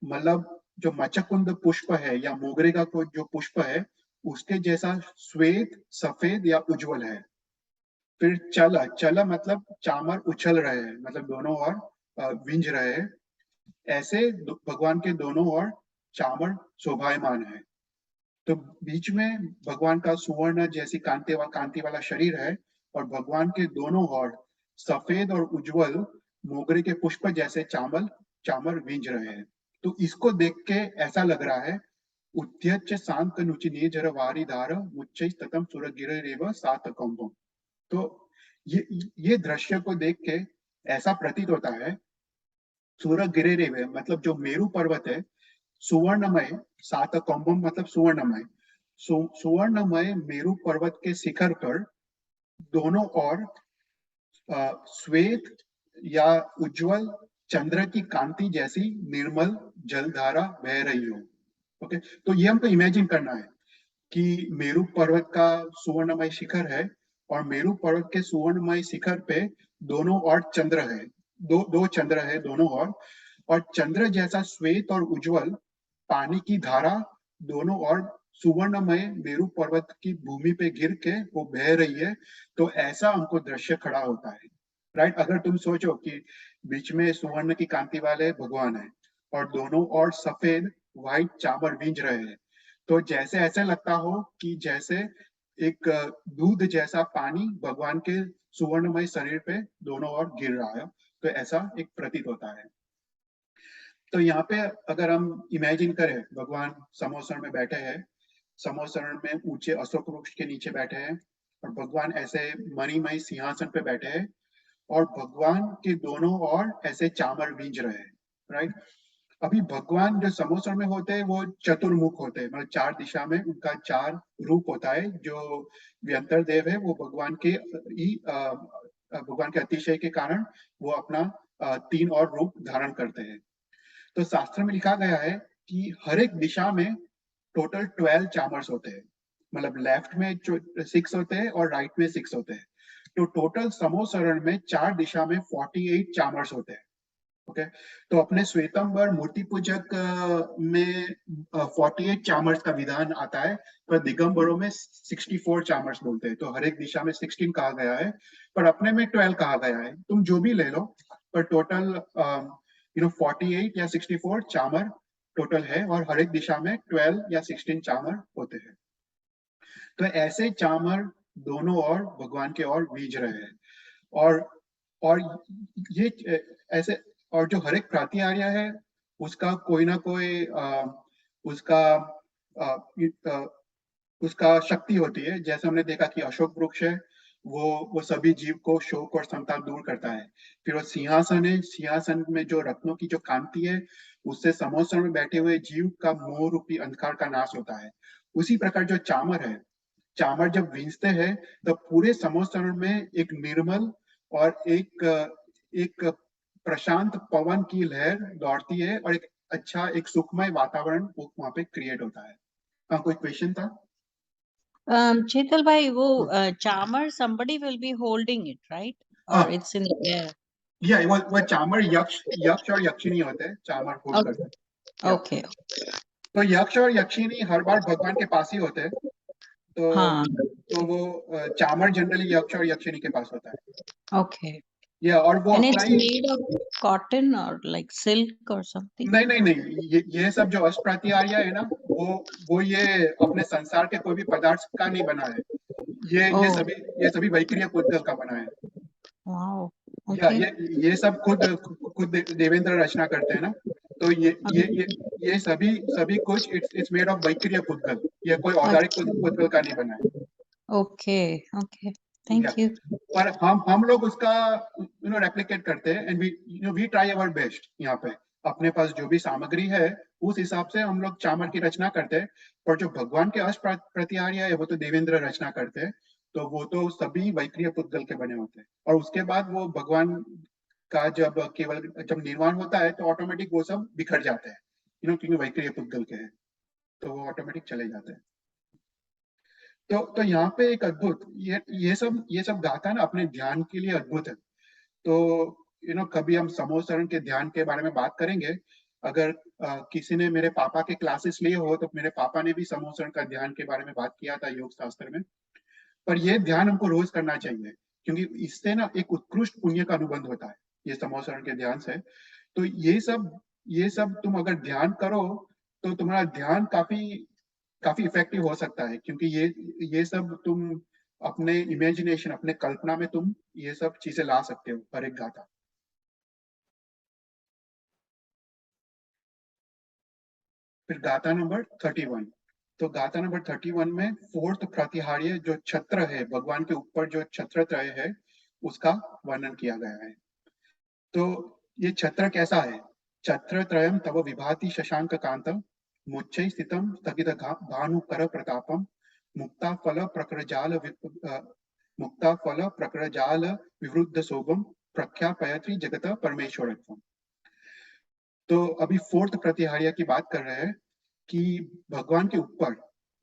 मतलब जो मचकुंद पुष्प है या मोगरे का कोई जो पुष्प है, उसके जैसा श्वेत, सफेद या उज्जवल है। फिर चल, चल मतलब चामर उछल रहे हैं, मतलब दोनों ओर विंज रहे हैं। ऐसे भगवान के दोनों ओर चामर शोभायमान है। तो बीच में भगवान का सुवर्ण जैसी कांति वाला शरीर है और भगवान के दोनों ओर सफेद और उज्जवल मोगरे के पुष्प जैसे चामर विंज रहे हैं। तो इसको देख के ऐसा लग रहा है, उद्यच्च शांत नुचिनी जर वारी धार मुच्चै ततम सुरगिर रेव सात कौम्बम। तो ये दृश्य को देख के ऐसा प्रतीत होता है, सूरगिरे रेवे मतलब जो मेरू पर्वत है, सुवर्णमय, सात कौम्बम मतलब सुवर्णमय, सुवर्णमय मेरू पर्वत के शिखर पर दोनों ओर श्वेत या उज्जवल चंद्र की कांति जैसी निर्मल जलधारा बह रही हो। ओके, तो ये हमको इमेजिन करना है कि मेरू पर्वत का सुवर्णमय शिखर है और मेरू पर्वत के सुवर्णमय शिखर पे दोनों ओर चंद्र है, दो चंद्र है दोनों ओर, और चंद्र जैसा श्वेत और उज्जवल पानी की धारा दोनों ओर सुवर्णमय मेरू पर्वत की भूमि पे गिर के वो बह रही है। तो ऐसा हमको दृश्य खड़ा होता है, राइट? अगर तुम सोचो कि बीच में सुवर्ण की कांति वाले भगवान है और दोनों ओर सफेद व्हाइट चामर बींज रहे हैं, तो जैसे ऐसे लगता हो कि जैसे एक दूध जैसा पानी भगवान के सुवर्णमय शरीर पे दोनों ओर गिर रहा है। तो ऐसा एक प्रतीत होता है। तो यहाँ पे अगर हम इमेजिन करें, भगवान समोसण में बैठे हैं, समोसण में ऊंचे अशोक वृक्ष के नीचे बैठे हैं और भगवान ऐसे मणिमय सिंहासन पे बैठे हैं और भगवान के दोनों ओर ऐसे चामर बींज रहे हैं, राइट? अभी भगवान जो समोसण में होते हैं वो चतुर्मुख होते हैं, मतलब चार दिशा में उनका चार रूप होता है। जो व्यंतर देव है वो भगवान के भगवान के अतिशय के कारण वो अपना तीन और रूप धारण करते हैं। तो शास्त्र में लिखा गया है कि हर एक दिशा में टोटल 12 चामर्स होते हैं, मतलब लेफ्ट में 6 होते हैं और राइट में 6 होते हैं। तो टोटल समोसरण में चार दिशा में 48 चामर्स होते हैं। ओके, तो अपने श्वेतंबर मूर्ति पूजक में 48 चामर्स का विधान आता है, पर दिगंबरों में 64 चामर्स बोलते हैं। तो हर एक दिशा में 16 कहा गया है, पर अपने में 12 कहा गया है। तुम जो भी ले लो, पर टोटल 48 या 64 चामर टोटल है और हर एक दिशा में 12 या 16 चामर होते हैं। तो ऐसे चामर दोनों ओर भगवान के ओर बीज रहे हैं। और ये ऐसे, और जो हर एक प्रातिहार्य है उसका कोई ना कोई उसका आ, उसका शक्ति होती है। जैसे हमने देखा कि अशोक वृक्ष है, वो सभी जीव को शोक और संताप दूर करता है। फिर वो सिंहासन है, सिंहासन में जो रत्नों की जो कांति है उससे समोसण में बैठे हुए जीव का मोह रूपी अंधकार का नाश होता है। उसी प्रकार जो चामर है, चामर जब भींजते हैं तो पूरे समोसण में एक निर्मल और एक प्रशांत पवन की लहर दौड़ती है और एक अच्छा, एक सुखमय वातावरण वहां पे क्रिएट होता है। हाँ, कोई क्वेश्चन था? Chetal bhai, wo charmer, somebody will be holding it, right? Or it's in the air? वो चामर यक्ष यक्ष और यक्षिणी होते हैं, चामर फूल Okay. करते हैं। Okay. तो यक्ष और यक्षिणी हर बार भगवान के पास ही होते हैं। हाँ. तो वो चामर जनरली यक्ष और यक्षिणी के पास होता है। Okay. और वो And अपना it's he made of cotton or like silk or something? नहीं नहीं नहीं, ये सब जो अष्टप्रतिहार्य है ना, वो ये अपने संसार के कोई भी पदार्थ का नहीं बना है। Oh, ये सभी वैक्रिय पुद्गल का बना है। wow. या Okay. ये सब खुद देवेंद्र रचना करते हैं ना। तो ये सभी सभी कुछ इट्स मेड ऑफ वैक्रिय पुद्गल। ये कोई औदारिक पुद्गल का नहीं बना है। Okay. Okay. या Thank you. पर हम लोग उसका रेप्लिकेट करते हैं, and we try our best. यहाँ पे अपने पास जो भी सामग्री है उस हिसाब से हम लोग चामर की रचना करते हैं। पर जो भगवान के अष्ट प्रतिहार्य है वो तो देवेंद्र रचना करते हैं। तो वो तो सभी वैक्रिय पुद्गल के बने होते हैं, और उसके बाद वो भगवान का जब निर्माण होता है तो ऑटोमेटिक वो सब बिखर जाते हैं, क्योंकि वैक्रिय पुद्गल के हैं, तो वो ऑटोमेटिक चले जाते हैं। तो यहाँ पे एक अद्भुत, ये सब गाथा ना अपने ध्यान के लिए अद्भुत है। तो कभी हम समोसरण के ध्यान के बारे में बात करेंगे। अगर किसी ने मेरे पापा के क्लासेस लिए हो तो मेरे पापा ने भी समोसरण का ध्यान के बारे में बात किया था योग शास्त्र में। पर ये ध्यान हमको रोज करना चाहिए, क्योंकि इससे ना एक उत्कृष्ट पुण्य का अनुबंध होता है ये समोसरण के ध्यान से। तो ये सब तुम अगर ध्यान करो तो तुम्हारा ध्यान काफी काफी इफेक्टिव हो सकता है, क्योंकि ये सब तुम अपने इमेजिनेशन, अपने कल्पना में तुम ये सब चीजें ला सकते हो हर एक गाथा। फिर गाथा नंबर 31। तो गाथा नंबर 31 में फोर्थ प्रतिहार्य जो छत्र है, भगवान के ऊपर जो छत्र त्रय है, उसका वर्णन किया गया है। तो ये छत्र कैसा है? छत्र त्रयम तव विभाति शशांक कांतम, मुच्चै स्थितम स्थगित भानुकर प्रतापम, मुक्ता फल प्रक्रजाल मुक्ता फल प्रक्रजाल विवृद्ध शोभम, प्रख्यापयति जगत परमेश्वरत्वम। तो अभी फोर्थ प्रतिहार्य की बात कर रहे हैं कि भगवान के ऊपर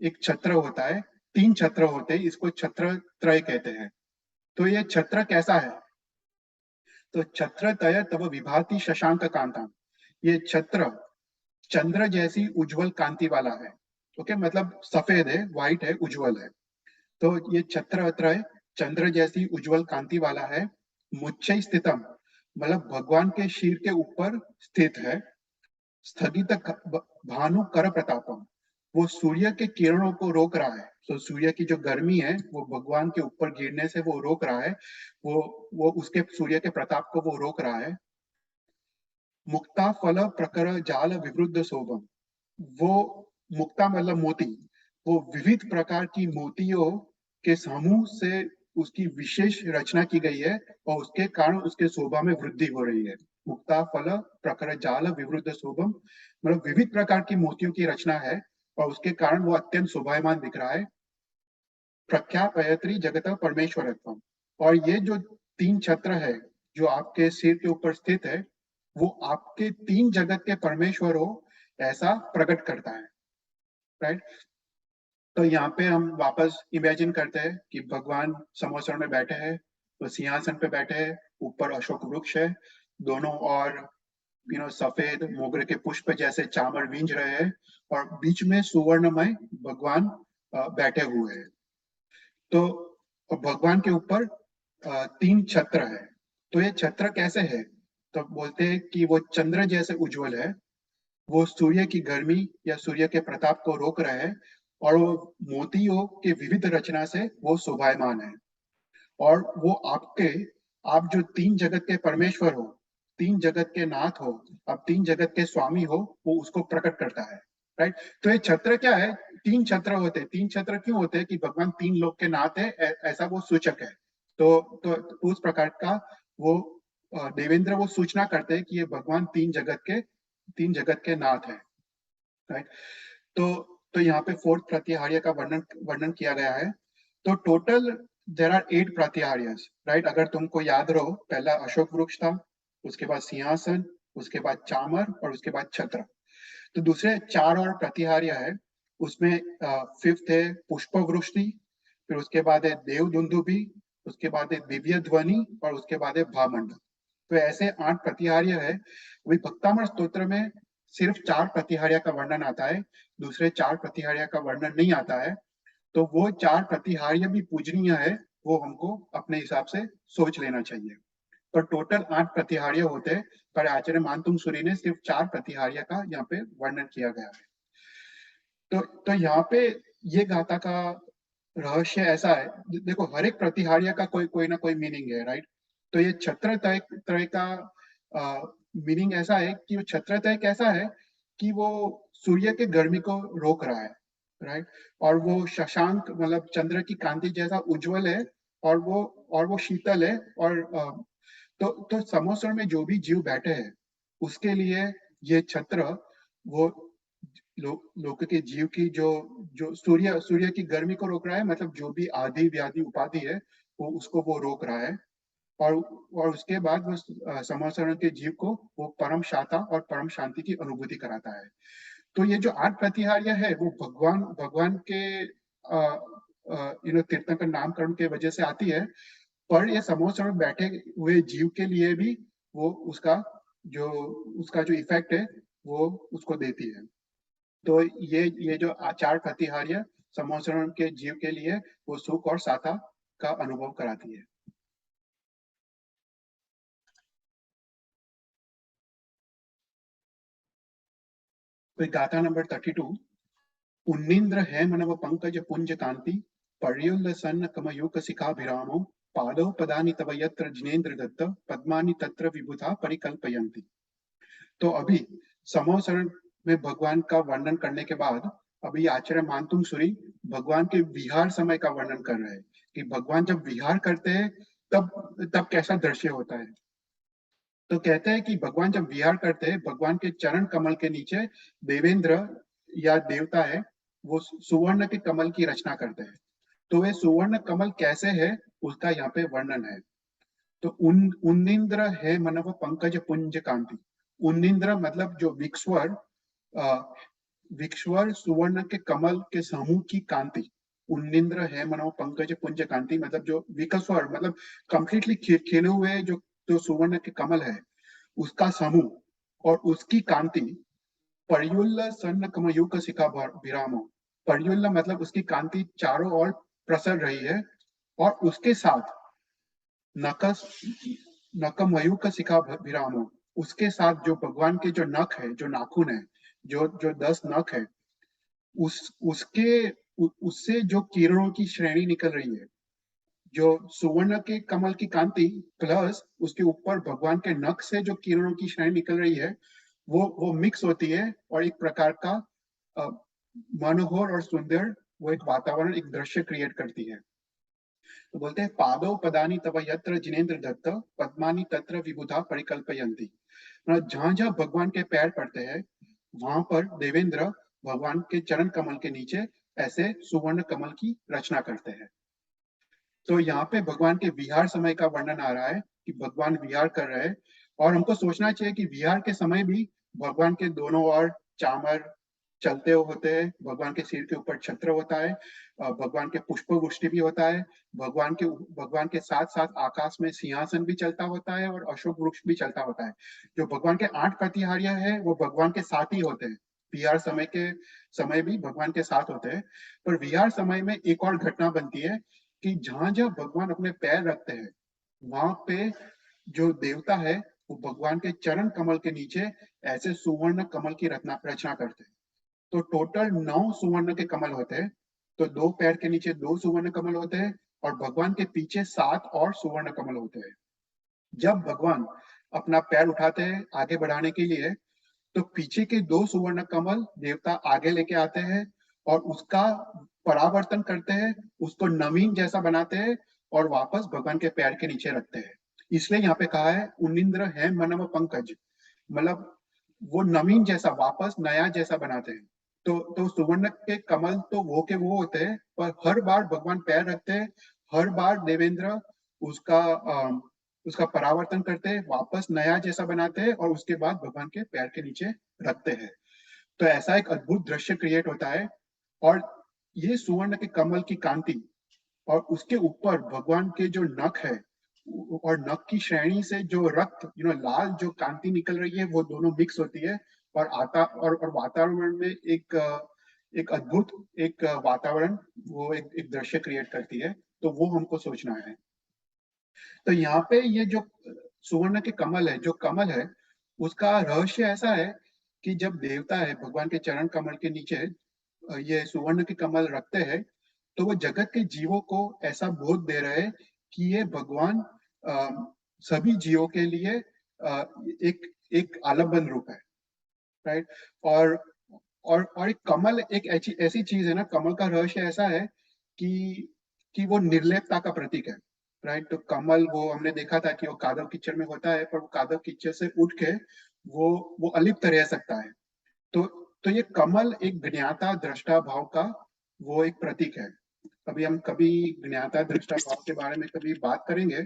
एक छत्र होता है, 3 छत्र होते हैं, इसको छत्र त्रय कहते हैं। तो ये छत्र कैसा है? तो छत्र तय तब विभाति शशांक कांता, ये छत्र चंद्र जैसी उज्जवल कांति वाला है। ओके, मतलब सफेद है, व्हाइट है, उज्जवल है। तो ये छत्र त्रय चंद्र जैसी उज्जवल कांति वाला है। मुच्चै स्थितम, मतलब भगवान के शीर के ऊपर स्थित है। स्थगित भानु कर प्रतापम, वो सूर्य के किरणों को रोक रहा है। तो सूर्य की जो गर्मी है वो भगवान के ऊपर गिरने से वो रोक रहा है। वो उसके सूर्य के प्रताप को वो रोक रहा है। मुक्ता फल प्रकर जाल विवृद्ध शोभम, वो मुक्ता मतलब मोती, वो विविध प्रकार की मोतियों के समूह से उसकी विशेष रचना की गई है, और उसके कारण उसके शोभा में वृद्धि हो रही है। मुक्ता फल प्रकर जाल विवृद्ध शोभम, मतलब विविध प्रकार की मोतियों की रचना है, और उसके कारण वो अत्यंत शोभायमान दिख रहा है। प्रख्यापयत्री जगत परमेश्वरत्वम, और ये जो 3 छत्र है जो आपके सिर के ऊपर स्थित है, वो आपके 3 जगत के परमेश्वर हो ऐसा प्रकट करता है। राइट। तो यहाँ पे हम वापस इमेजिन करते हैं कि भगवान समोसण में बैठे हैं, तो सिंहासन पे बैठे हैं, ऊपर अशोक वृक्ष है, दोनों और सफेद मोगरे के पुष्प जैसे चामर बींज रहे हैं, और बीच में सुवर्णमय भगवान बैठे हुए हैं। तो भगवान के ऊपर 3 छत्र है। तो ये छत्र कैसे है? तो बोलते हैं कि वो चंद्र जैसे उज्जवल है, वो सूर्य की गर्मी या सूर्य के प्रताप को रोक रहे हैं, और वो मोतियों के विविध रचना से वो शोभायमान है। और वो आप जो 3 जगत के परमेश्वर हो, 3 जगत के नाथ हो, आप 3 जगत के स्वामी हो, वो उसको प्रकट करता है। राइट। तो ये छत्र क्या है? 3 छत्र होते हैं। 3 छत्र क्यों होते हैं? कि भगवान 3 लोक के नाथ है, ऐसा वो सूचक है। तो उस प्रकार का वो देवेंद्र वो सूचना करते हैं कि ये भगवान 3 जगत के नाथ है। राइट। तो यहाँ पे फोर्थ प्रतिहार्य का वर्णन किया गया है। तो टोटल देर आर 8 प्रातिहार्यस। राइट। अगर तुमको याद रहो, पहला अशोक वृक्ष था, उसके बाद सिंहासन, उसके बाद चामर, और उसके बाद छत्र। तो दूसरे 4 और प्रतिहार्य है, उसमें फिफ्थ है पुष्प वृष्टि, फिर उसके बाद है देव दुंदुभी, उसके बाद है दिव्य ध्वनि, और उसके बाद है भामंडल। तो ऐसे 8 प्रतिहार्य है। वही भक्तामर स्तोत्र में सिर्फ 4 प्रतिहार्य का वर्णन आता है, दूसरे 4 प्रतिहार्य का वर्णन नहीं आता है। तो वो 4 प्रतिहार्य भी पूजनीय है, वो हमको अपने हिसाब से सोच लेना चाहिए। पर टोटल 8 प्रतिहार्य होते हैं, पर आचार्य मानतुंग सूरी ने सिर्फ 4 प्रतिहार्य का यहाँ पे वर्णन किया गया है। तो यहाँ पे ये गाथा का रहस्य ऐसा है, देखो हर एक प्रतिहार्य का कोई ना कोई मीनिंग है, राइट। तो ये छत्र त्रय का मीनिंग ऐसा है कि वो छत्र त्रय कैसा है कि वो सूर्य के गर्मी को रोक रहा है, राइट। और वो शशांक मतलब चंद्र की कांति जैसा उज्जवल है, और वो शीतल है। और तो समोसर में जो भी जीव बैठे हैं उसके लिए ये छत्र वो लोक के जीव की जो जो सूर्य की गर्मी को रोक रहा है, मतलब जो भी आदि व्याधि उपाधि है वो उसको वो रोक रहा है। और उसके बाद वो समोसरण के जीव को वो परम शांता और परम शांति की अनुभूति कराता है। तो ये जो 8 प्रतिहार्य है वो भगवान के तीर्थंकर नामकरण के वजह से आती है, पर ये समोसर में बैठे हुए जीव के लिए भी वो उसका जो इफेक्ट है वो उसको देती है। तो ये जो 4 प्रतिहार्य समोसरण के जीव के लिए वो सुख और साता का अनुभव कराती है। तो गाथा नंबर 32। उन्नीन्द्र है मनव पंकज पुंज कांति, पर्युल्ल सन्न कमयूक शिखाभिरामो, पादौ पदानि तव यत्र जिनेन्द्र दत्त, पद्मानि तत्र विबुधा परिकल्पयन्ति। तो अभी समोसरण में भगवान का वर्णन करने के बाद अभी आचार्य मानतुंग सूरी भगवान के विहार समय का वर्णन कर रहे हैं कि भगवान जब विहार करते हैं तब कैसा दृश्य होता है। तो कहते हैं कि भगवान जब विहार करते हैं, भगवान के चरण कमल के नीचे देवेंद्र या देवता है वो सुवर्ण के कमल की रचना करते हैं। तो वे सुवर्ण कमल कैसे है उसका यहाँ पे वर्णन है। तो उन्निंद्र है मनव पंकज पुंज कांति। उन्निंद्र मतलब जो विक्स्वर सुवर्ण के कमल के समूह की कांति। उन्निंद्र है मनव पंकज पुंज कांति मतलब जो विकस्वर मतलब कंप्लीटली खिले हुए जो सुवर्ण के कमल है उसका समूह और उसकी कांति। पर्युल्ल सन्न कमयुग शिखा विरामो। पर्युल्ल मतलब उसकी कांति चारों ओर प्रसर रही है, और उसके साथ नकमयूक शिखा विरामो। उसके साथ जो भगवान के जो नख है, जो नाखून है, जो 10 नख है, उससे जो किरणों की श्रेणी निकल रही है, जो सुवर्ण के कमल की कांति प्लस उसके ऊपर भगवान के नख से जो किरणों की श्रेणी निकल रही है वो मिक्स होती है और एक प्रकार का मनोहर और सुंदर वो एक वातावरण, एक दृश्य क्रिएट करती है। तो बोलते हैं पादो पदानी तव यत्र जिनेन्द्र दत्त, पद्मानी तत्र विबुधा परिकल्पयन्ति। मतलब जहां जहां भगवान के पैर पड़ते हैं वहां पर देवेंद्र भगवान के चरण कमल के नीचे ऐसे सुवर्ण कमल की रचना करते हैं। तो यहाँ पे भगवान के विहार समय का वर्णन आ रहा है कि भगवान विहार कर रहे हैं, और हमको सोचना चाहिए कि विहार के समय भी भगवान के दोनों ओर चामर चलते होते हैं, भगवान के सिर के ऊपर छत्र होता है, भगवान के पुष्प वृष्टि भी होता है, भगवान के साथ साथ आकाश में सिंहासन भी चलता होता है और अशोक वृक्ष भी चलता होता है। जो भगवान के 8 प्रतिहार्य है वो भगवान के साथ ही होते हैं, विहार समय के समय भी भगवान के साथ होते हैं। पर विहार समय में एक और घटना बनती है कि जहां जहां भगवान अपने पैर रखते हैं वहां पे जो देवता है वो भगवान के चरण कमल के नीचे ऐसे सुवर्ण कमल की रचना करते हैं। तो टोटल 9 सुवर्ण के कमल होते हैं। तो 2 पैर के नीचे 2 सुवर्ण कमल होते हैं और भगवान के पीछे 7 और सुवर्ण कमल होते हैं। जब भगवान अपना पैर उठाते हैं आगे बढ़ाने के लिए, तो पीछे के 2 सुवर्ण कमल देवता आगे लेके आते हैं और उसका परावर्तन करते हैं, उसको नवीन जैसा बनाते हैं और वापस भगवान के पैर के नीचे रखते हैं। इसलिए यहाँ पे कहा है उन्निंद्र है मनम पंकज, मतलब वो नवीन जैसा वापस नया जैसा बनाते हैं। तो सुवर्ण के कमल तो वो के वो होते हैं, पर हर बार भगवान पैर रखते हैं, हर बार देवेंद्र उसका उसका परावर्तन करते हैं, वापस नया जैसा बनाते हैं और उसके बाद भगवान के पैर के नीचे रखते हैं। तो ऐसा एक अद्भुत दृश्य क्रिएट होता है। और ये सुवर्ण के कमल की कांति और उसके ऊपर भगवान के जो नख है और नख की श्रेणी से जो रक्त लाल जो कांति निकल रही है वो दोनों मिक्स होती है और और वातावरण में एक अद्भुत एक वातावरण वो एक दृश्य क्रिएट करती है। तो वो हमको सोचना है। तो यहाँ पे ये जो सुवर्ण के कमल है, जो कमल है उसका रहस्य ऐसा है कि जब देवता है भगवान के चरण कमल के नीचे ये सुवर्ण के कमल रखते हैं तो वो जगत के जीवों को ऐसा बोध दे रहे हैं कि ये भगवान सभी जीवों के लिए एक एक आलम्बन रूप है, राइट। और एक कमल एक ऐसी ऐसी चीज है ना, कमल का रहस्य ऐसा है कि वो निर्लेपता का प्रतीक है, राइट। तो कमल वो हमने देखा था कि वो कादव कीचड़ में होता है, पर वो कादव कीचड़ से उठ के वो अलिप्त रह सकता है। तो ये कमल एक ज्ञाता दृष्टा भाव का वो एक प्रतीक है। अभी हम कभी ज्ञाता दृष्टा भाव के बारे में कभी बात करेंगे,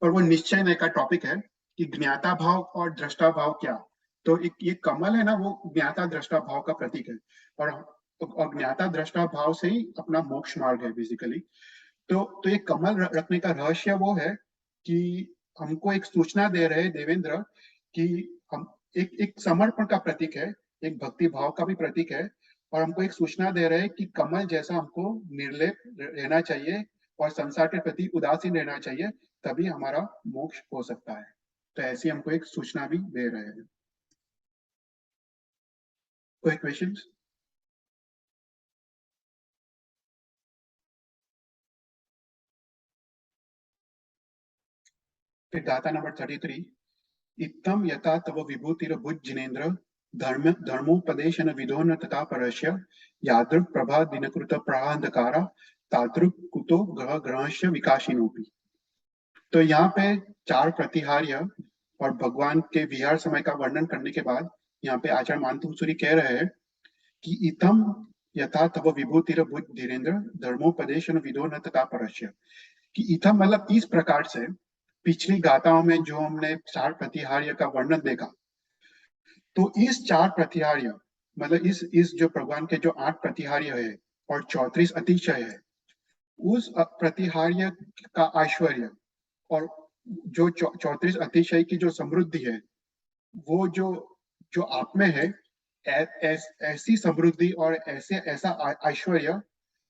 पर वो निश्चय नए का टॉपिक है कि ज्ञाता भाव और दृष्टा भाव क्या। तो एक ये कमल है ना, वो ज्ञाता दृष्टा भाव का प्रतीक है। और ज्ञाता दृष्टा भाव से ही अपना मोक्ष मार्ग है बेसिकली। तो ये कमल रखने का रहस्य वो है कि हमको एक सूचना दे रहे देवेंद्र कि हम एक समर्पण का प्रतीक है, एक भक्ति भाव का भी प्रतीक है। और हमको एक सूचना दे रहे हैं कि कमल जैसा हमको निर्लेप रहना चाहिए और संसार के प्रति उदासीन रहना चाहिए, तभी हमारा मोक्ष हो सकता है। तो ऐसी हमको एक सूचना भी दे रहे हैं। कोई क्वेश्चंस? फिर गाथा नंबर 33। इत्थम यथा तव विभूतिरभुज जिनेन्द्र धर्मोपदेशन विदो न तथा परस्य यादृक् प्रभा दिनकृत प्रांधकारा तादृक् कुतो ग्रह ग्रहस्य विकाशिनोपि। तो यहाँ पे चार प्रतिहार्य और भगवान के विहार समय का वर्णन करने के बाद यहाँ पे आचार्य मानतुसूरी कह रहे हैं कि इतम यथा तव विभूतिर भुज धीरेन्द्र धर्मोपदेशन विदो न तथा परस्य। कि इतम मतलब इस प्रकार से पिछली गाथाओं में जो हमने चार प्रतिहार्य का वर्णन देखा, तो इस चार प्रतिहार्य मतलब इस जो भगवान के जो 8 प्रतिहार्य है और 34 अतिशय है, उस प्रतिहार्य का ऐश्वर्य और जो 34 अतिशय की जो समृद्धि है, वो जो जो आप में है, ऐसी समृद्धि और ऐसा ऐश्वर्य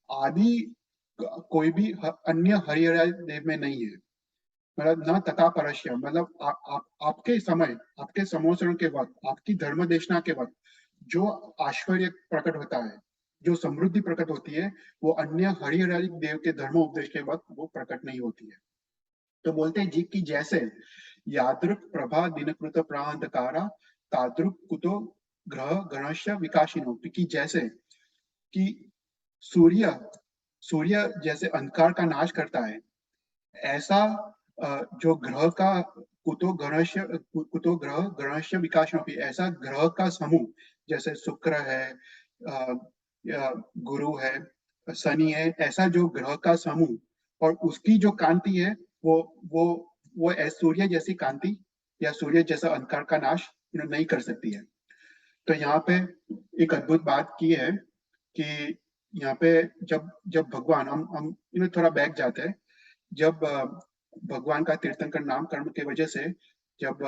आदि कोई भी अन्य हरिहर देव में नहीं है। मतलब न तथा परस्य मतलब आपके समय, आपके समोसरण के वक्त, आपकी धर्म देशना के वक्त जो ऐश्वर्य प्रकट होता है, जो समृद्धि प्रकट होती है, वो अन्य हरिहर देव के धर्म उपदेश के वक्त वो प्रकट नहीं होती है। तो बोलते हैं जी की जैसे यादृक प्रभा दिनकृत प्रांधकारा तादृक कुतो ग्रह गणस्य विकाशिनो, कि जैसे कि सूर्य सूर्य जैसे अंधकार का नाश करता है, ऐसा जो ग्रह का कुतो ग्रह गणस्य विकाशिनो, ऐसा ग्रह का समूह जैसे शुक्र है, गुरु है, शनि है, ऐसा जो ग्रह का समूह और उसकी जो कांति है वो वो वो सूर्य जैसी कांति या सूर्य जैसा अंधकार का नाश नहीं कर सकती है। तो यहाँ पे एक अद्भुत बात की है कि यहाँ पे जब जब भगवान हम थोड़ा बैक जाते हैं, जब भगवान का तीर्थंकर नाम कर्म की वजह से जब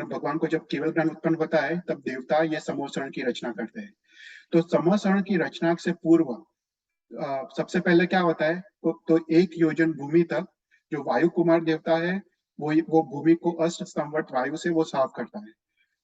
भगवान को जब केवल ज्ञान उत्पन्न होता है, तब देवता ये समोसरण की रचना करते हैं। तो समोसरण की रचना से पूर्व सबसे पहले क्या होता है, तो 1 योजन भूमि तक जो वायु कुमार देवता है वो भूमि को अष्ट संवत वायु से वो साफ करता है।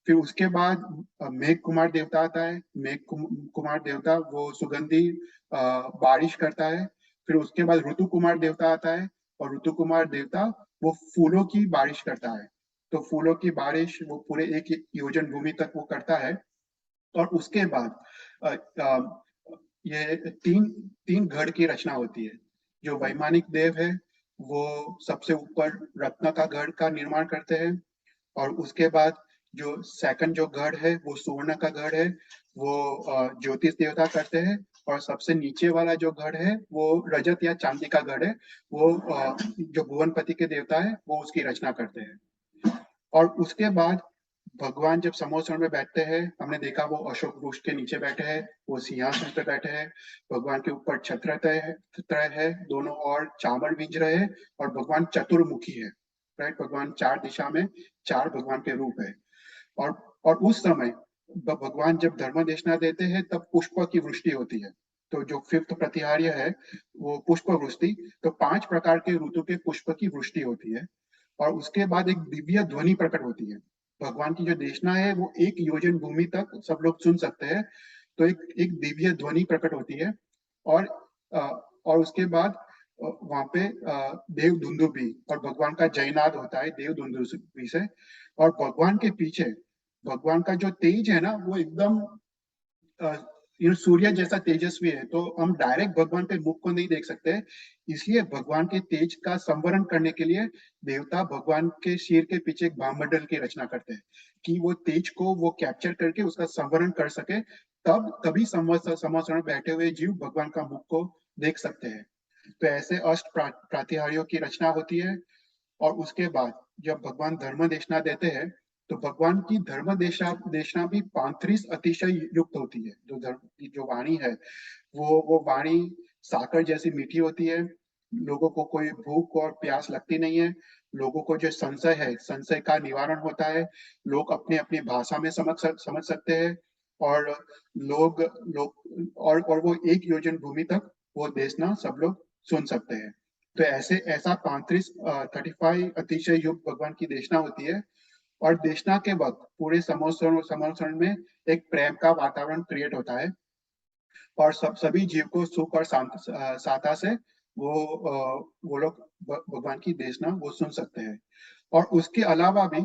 फिर उसके बाद मेघ कुमार देवता आता है। मेघ कुमार देवता वो सुगंधी बारिश करता है। फिर उसके बाद ऋतु कुमार देवता आता है और ऋतु कुमार देवता वो फूलों की बारिश करता है। तो फूलों की बारिश वो पूरे 1 योजन भूमि तक वो करता है। और उसके बाद ये तीन गढ़ की रचना होती है। जो वैमानिक देव है वो सबसे ऊपर रत्न का गढ़ का निर्माण करते हैं, और उसके बाद जो सेकंड जो गढ़ है वो सुवर्ण का गढ़ है, वो ज्योतिष देवता करते हैं। और सबसे नीचे वाला जो गढ़ है वो रजत या चांदी का गढ़ है, वो जो भुवनपति के देवता है वो उसकी रचना करते हैं। और उसके बाद भगवान जब समोसण में बैठते हैं, हमने देखा वो अशोक वृक्ष के नीचे बैठे हैं, वो सिंहासन पे बैठे हैं, भगवान के ऊपर छत्र तय है, दोनों ओर चावल बीज रहे हैं, और भगवान चतुर्मुखी है, राइट। भगवान चार दिशा में, चार भगवान के रूप है। और और उस समय भगवान जब धर्म देशना देते हैं तब पुष्प की वृष्टि होती है। तो जो फिफ्थ प्रतिहार्य है वो पुष्प वृष्टि, तो 5 प्रकार के ऋतु के पुष्प की वृष्टि होती है। और उसके बाद एक दिव्य ध्वनि प्रकट होती है। भगवान की जो देशना है वो 1 योजन भूमि तक सब लोग सुन सकते हैं। तो एक एक दिव्य ध्वनि प्रकट होती है। और और उसके बाद वहां पे देव दुंदुभी और भगवान का जयनाद होता है देव दुंदुभी से। और भगवान के पीछे भगवान का जो तेज है ना वो एकदम सूर्य जैसा तेजस्वी है, तो हम डायरेक्ट भगवान के मुख को नहीं देख सकते। इसलिए भगवान के तेज का संवरण करने के लिए देवता भगवान के सिर के पीछे एक भामंडल की रचना करते हैं कि वो तेज को वो कैप्चर करके उसका संवरण कर सके। तभी समवसरण बैठे हुए जीव भगवान का मुख को देख सकते हैं। तो ऐसे अष्ट प्रातिहार्यों की रचना होती है। और उसके बाद जब भगवान धर्म देशना देते हैं तो भगवान की धर्म देशना भी 35 अतिशय युक्त होती है। जो धर्म की जो वाणी है वो वाणी साकर जैसी मीठी होती है। लोगों को कोई भूख और प्यास लगती नहीं है। लोगों को जो संशय है संशय का निवारण होता है। लोग अपने अपनी भाषा में समझ सकते हैं। और लोग लोग और वो 1 योजन भूमि तक वो देशना सब लोग सुन सकते हैं। तो ऐसा 35 अतिशय युक्त भगवान की देशना होती है। और देशना के वक्त पूरे समोसरण में एक प्रेम का वातावरण क्रिएट होता है। और सभी जीव को सुख और साता से वो लोग भगवान की देशना वो सुन सकते हैं। और उसके अलावा भी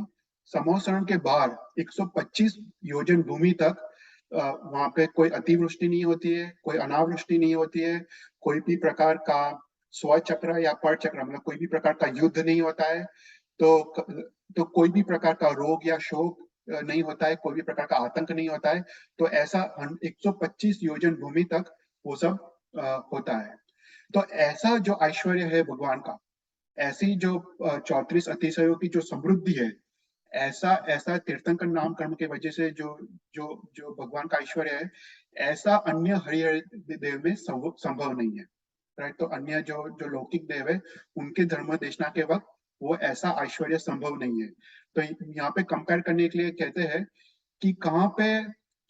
समोसरण के बाहर 125 योजन भूमि तक वहां पे कोई अतिवृष्टि नहीं होती है, कोई अनावृष्टि नहीं होती है, कोई भी प्रकार का स्वचक्र या परचक्र मतलब कोई भी प्रकार का युद्ध नहीं होता है। तो तो कोई भी प्रकार का रोग या शोक नहीं होता है, कोई भी प्रकार का आतंक नहीं होता है। तो ऐसा 125 योजन भूमि तक वो सब होता है। तो ऐसा जो ऐश्वर्य है भगवान का, ऐसी जो 34 अतिशयों की जो समृद्धि है, ऐसा ऐसा तीर्थंकर नाम कर्म के वजह से जो जो जो भगवान का ऐश्वर्य है, ऐसा अन्य हरि देव में संभव नहीं है, राइट। तो अन्य जो जो लौकिक देव है उनके धर्म देशना के वक्त वो ऐसा ऐश्वर्य संभव नहीं है। तो यहाँ पे कंपेयर करने के लिए कहते हैं कि कहाँ पे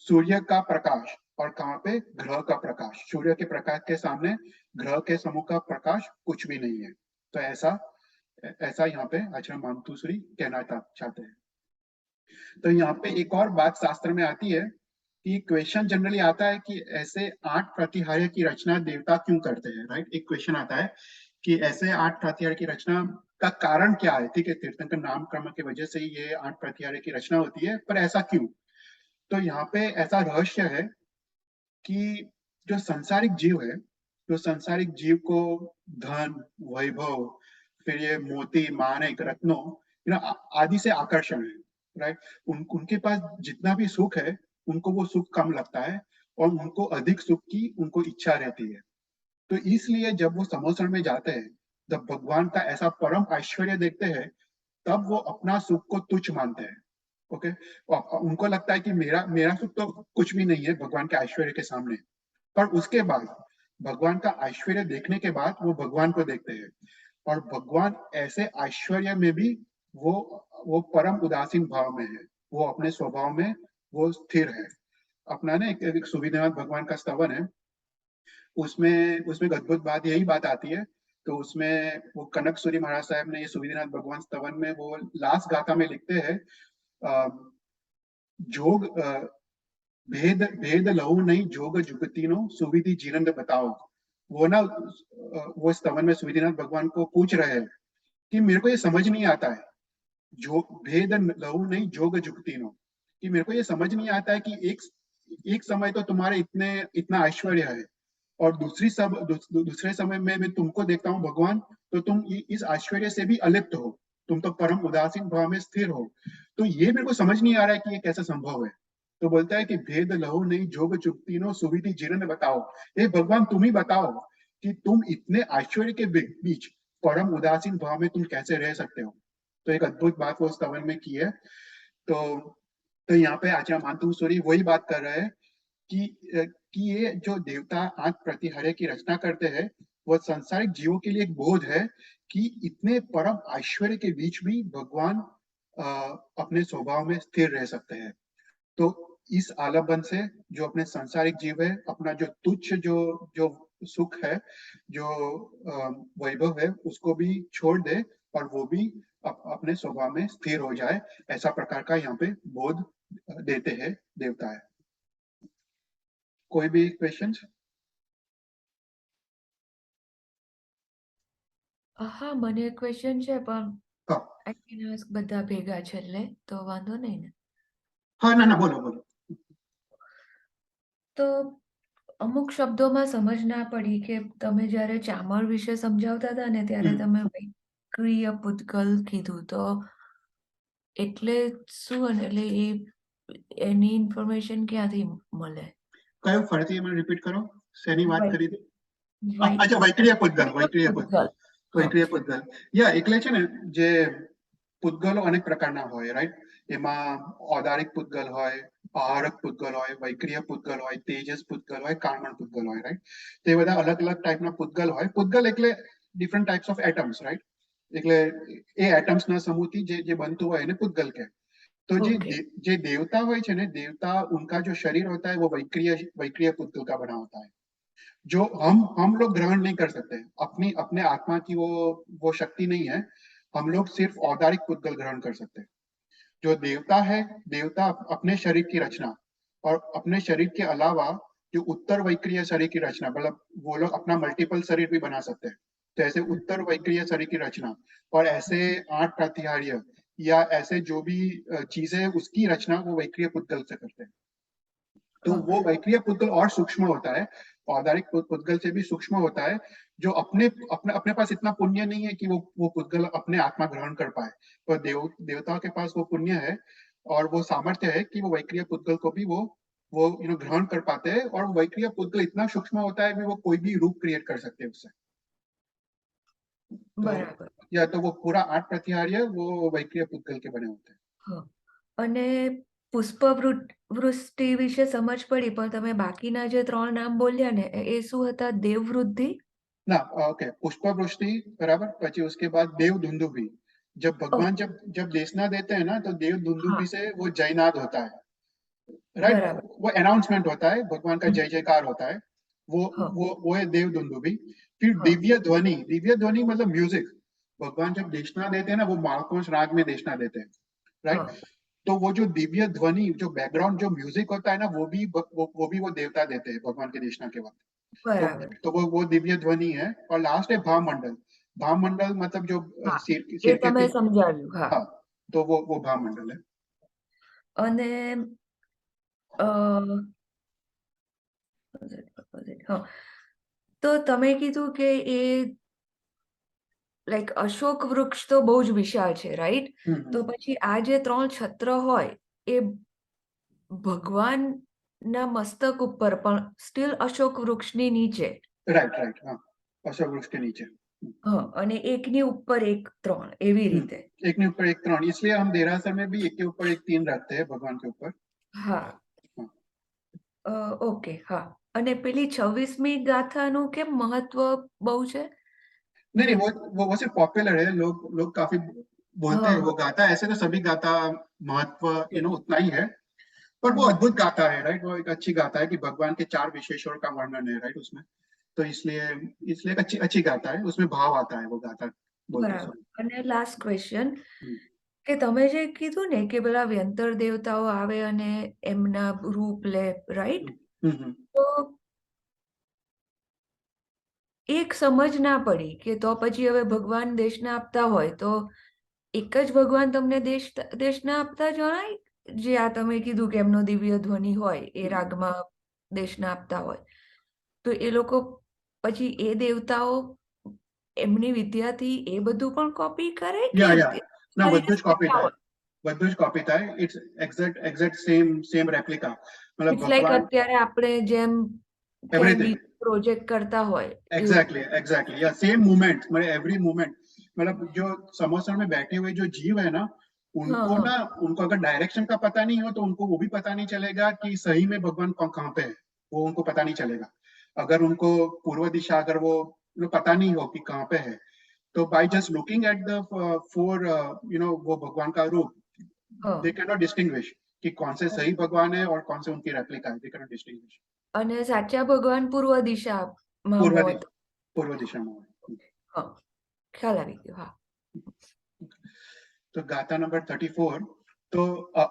सूर्य का प्रकाश और कहाँ पे ग्रह का प्रकाश, सूर्य के प्रकाश के सामने ग्रह के समूह का प्रकाश कुछ भी नहीं है। तो ऐसा ऐसा यहाँ पे आचार्य मांतुश्री कहना चाहते हैं। तो यहाँ पे एक और बात शास्त्र में आती है कि क्वेश्चन जनरली आता है कि ऐसे 8 प्रतिहार्य की रचना देवता क्यों करते हैं, राइट। एक क्वेश्चन आता है कि ऐसे 8 प्रतिहार्य की रचना का कारण क्या है। ठीक है, तीर्थंकर नाम क्रम की वजह से ये 8 प्रतिहार्य की रचना होती है, पर ऐसा क्यों। तो यहाँ पे ऐसा रहस्य है कि जो संसारिक जीव है, जो संसारिक जीव को धन, वैभव, फिर ये मोती, माणिक, रत्नों आदि से आकर्षण है, राइट। उनके पास जितना भी सुख है उनको वो सुख कम लगता है, और उनको अधिक सुख की उनको इच्छा रहती है। तो इसलिए जब वो समोसण में जाते हैं, जब भगवान का ऐसा परम ऐश्वर्य देखते हैं, तब वो अपना सुख को तुच्छ मानते हैं। ओके, उनको लगता है कि मेरा मेरा सुख तो कुछ भी नहीं है भगवान के ऐश्वर्य के सामने। पर उसके बाद भगवान का ऐश्वर्य देखने के बाद वो भगवान को देखते हैं, और भगवान ऐसे ऐश्वर्य में भी वो वो परम उदासीन भाव में है। वो अपने स्वभाव में वो स्थिर है। अपना ना एक सुविधानाथ भगवान का स्तवन है, उसमें उसमें अद्भुत बात यही बात आती है। तो उसमें वो कनक सूरी महाराज साहब ने ये सुविधिनाथ भगवान स्तवन में वो लास्ट गाथा में लिखते हैं, जोग भेद भेद लहू नहीं जोग जुगतीनो सुविधि जीरंद बताओ। वो ना वो स्तवन में सुविधिनाथ भगवान को पूछ रहे हैं कि मेरे को ये समझ नहीं आता है, जो भेद लहू नहीं जोग जुगतीनो, कि मेरे को ये समझ नहीं आता है कि एक समय तो तुम्हारे इतने इतना ऐश्वर्य है, और दूसरे समय में मैं तुमको देखता हूँ भगवान, तो तुम इस ऐश्वर्य से भी अलिप्त हो, तुम तो परम उदासीन भाव में स्थिर हो। तो ये मेरे को समझ नहीं आ रहा है कि ये कैसे संभव है। तो बोलता है कि भेद लहू नहीं जोग चुक्तिनो सुविधि जीवन बताओ। हे भगवान तुम ही बताओ कि तुम इतने ऐश्वर्य के बीच परम उदासीन भाव में तुम कैसे रह सकते हो। तो एक अद्भुत बात वो स्तवन में की है। तो तो यहाँ पे आचार्य मानतु सूरी वही बात कर रहे हैं कि ये जो देवता आठ प्रतिहर्य की रचना करते हैं वो संसारिक जीवों के लिए एक बोध है कि इतने परम ऐश्वर्य के बीच भी भगवान अपने स्वभाव में स्थिर रह सकते हैं। तो इस आलम्बन से जो अपने सांसारिक जीव है, अपना जो तुच्छ जो जो सुख है, जो वैभव है, उसको भी छोड़ दे और वो भी अपने स्वभाव में स्थिर हो जाए, ऐसा प्रकार का यहाँ पे बोध देते हैं देवता है। कोई भी क्वेश्चन? હા મને ક્વેશ્ચન છે પણ હા I can ask બધા ભેગા છેલ્લે તો વાંધો નહીં ને. हाँ ना बोलो बोलो। તો અમુક શબ્દોમાં સમજ ના પડી કે તમે જ્યારે ચામર વિશે સમજાવતા હતા ને ત્યારે તમે વૈક્રિય પૂતગલ કીધું તો એટલે શું એટલે એની ઇન્ફોર્મેશન ક્યાંથી મળે? કયો ફરીથી મને રિપીટ કરો, શેની વાત વૈ- કરી હતી? વૈ- અચ્છા, વૈક્રિય પૂતગલ, વૈક્રિય પૂતગલ, પૂતગલ. હા. વૈક્રિય પૂતગલ. યા એટલે છે ને જે પૂતગલો અનેક પ્રકારના હોય, રાઈટ? એમાં ઔદારિક પૂતગલ હોય, આહારક પૂતગલ હોય, વૈક્રિય પૂતગલ હોય, તેજસ પૂતગલ હોય, કાર્મણ પૂતગલ હોય, રાઈટ? તે બધા અલગ અલગ ટાઈપના પૂતગલ હોય. પૂતગલ એટલે different types of atoms, right? એટલે એ એટમ્સના સમૂહથી જે બનતું હોય એને પૂતગલ કહે. तो Okay. जे देवता હોય છે ને, देवता उनका जो शरीर होता है वो वैक्रिय पुतगल का बना होता है, जो हम लोग ग्रहण नहीं कर सकते। अपने आत्मा की वो शक्ति नहीं है, हम लोग सिर्फ औदारिक पुतगल ग्रहण कर सकते हैं। जो देवता है, देवता अपने शरीर की रचना और अपने शरीर के अलावा जो उत्तर वैक्रिय शरीर की रचना, मतलब वो लोग अपना मल्टीपल शरीर भी बना सकते हैं। तो ऐसे उत्तर वैक्रिय शरीर की रचना और ऐसे 8 प्रातिहार्य या ऐसे जो भी चीजें उसकी रचना वो वैक्रिय पुतगल से करते हैं। तो वो वैक्रिय पुतगल और सूक्ष्म होता है, औदारिक पुतगल से भी सूक्ष्म होता है, जो अपने पास इतना पुण्य नहीं है कि वो पुतगल अपने आत्मा ग्रहण कर पाए। तो देवताओं के पास वो पुण्य है और वो सामर्थ्य है कि वो वैक्रिय पुतगल को भी वो ग्रहण कर पाते हैं, और वैक्रिय पुतगल इतना सूक्ष्म होता है कि वो कोई भी रूप क्रिएट कर सकते हैं उससे। બરાબર. या तो वो पूरा 8 प्रतिहार्य वो वैक्रिय पुतगल के बने होते हैं। હા. અને પુષ્પવૃષ્ટિ વિશે સમજ પડી, પણ તમે બાકીના જે 3 નામ બોલ્યા ને એ શું હતા? દેવવૃદ્ધિ? ना ओके, पुष्पवृष्टि बराबर, પછી उसके बाद देव दुंदुभी। जब भगवान जब देशना देते हैं ना, तो देव दुंदुभी से वो जयनाद होता है, राइट? બરાબર. वो अनाउंसमेंट होता है, भगवान का जय जयकार होता है, वो है देव दुंदुभी। फिर दिव्य ध्वनि मतलब म्यूजिक। भगवान जब देशना देते हैं ना, वो मालकोंस राग में देशना देते हैं, राइट? तो वो जो दिव्य ध्वनि, जो बैकग्राउंड जो म्यूजिक होता है ना, वो भी वो देवता देते हैं भगवान के देशना के वक्त। બરાબર. तो वो दिव्य ध्वनि है। और लास्ट है भावमंडल। भावमंडल मतलब जो હા, सिर એ के તમે સમજાવ્યું. હા. हाँ, तो वो भावमंडल है। અને હા, તો તમે કીધું કે એ લાઈક અશોક વૃક્ષ તો બહુ જ વિશાળ છે, રાઈટ? તો પછી આ જે 3 છત્ર હોય એ ભગવાનના મસ્તક ઉપર પણ સ્ટીલ અશોક વૃક્ષની નીચે. राइट, हाँ, अशोक वृक्ष के नीचे। હા, અને એકની ઉપર એક 3 એવી રીતે. एक के ऊपर एक 3, इसलिए हम देरासर में भी एक के ऊपर एक 3 रखते हैं भगवान के ऊपर। હા. ઓકે, હા. અને પેલી 26મી ગાથાનું કેમ મહત્વ બહુ છે? नहीं, वो सिर्फ पॉपुलर है, लोग काफी बोलते हैं वो गाथा। ऐसे तो सभी गाथा महत्व उतना ही है, पर वो अद्भुत गाथा है, राइट? वो एक अच्छी गाथा है कि भगवान के 4 विशेषणों का वर्णन है, राइट, उसमें। तो इसलिए एक अच्छी गाथा है, उसमें भाव आता है वो गाथा बोलते બરાબર. समय। અને લાસ્ટ ક્વેશ્ચન કે તમે જે કીધું ને કે પેલા વ્યંતર દેવતાઓ આવે અને એમના રૂપ લે, રાઈટ? તો એક સમજ ના પડી કે તો પછી હવે ભગવાન દેશના આપતા હોય તો એક જ ભગવાન તમને દેશના આપતા જણાય? જે આ તમે કીધું કે એમનો દિવ્ય ધ્વનિ હોય એ રાગમાં દેશના આપતા હોય, તો એ લોકો પછી એ દેવતાઓ એમની વિદ્યાથી એ બધું પણ કોપી કરે કે ના, બધું જ કોપી થાય, બધું જ કોપી થાય। It's exact same replica. मतलब ઇટ્સ લાઈક અત્યારે આપણે જેમ एवरीथिंग પ્રોજેક્ટ करता હોય एग्जैक्टली या सेम मूवमेंट, मतलब एवरी मूवमेंट, मतलब जो समोसर में बैठे हुए जो जीव है ना, उनको हाँ ना, उनको अगर डायरेक्शन का पता नहीं हो तो उनको वो भी पता नहीं चलेगा कि सही में भगवान कहाँ पे है, वो उनको पता नहीं चलेगा। अगर उनको पूर्व दिशा अगर वो पता नहीं हो कि कहाँ पे है, तो by just looking at the four वो भगवान का रूप, हाँ दे कैन नॉट डिस्टिंग्विश कि कौन से सही भगवान है और कौन से उनकी रेप्लिका है, दे कैन नॉट डिस्टिंग्विश। અને સાચા ભગવાન પૂર્વ દિશામાં હોત. पूर्व दिशा में हो। હા, ખ્યાલ આવી ગયો. હા. तो गाथा नंबर 34, तो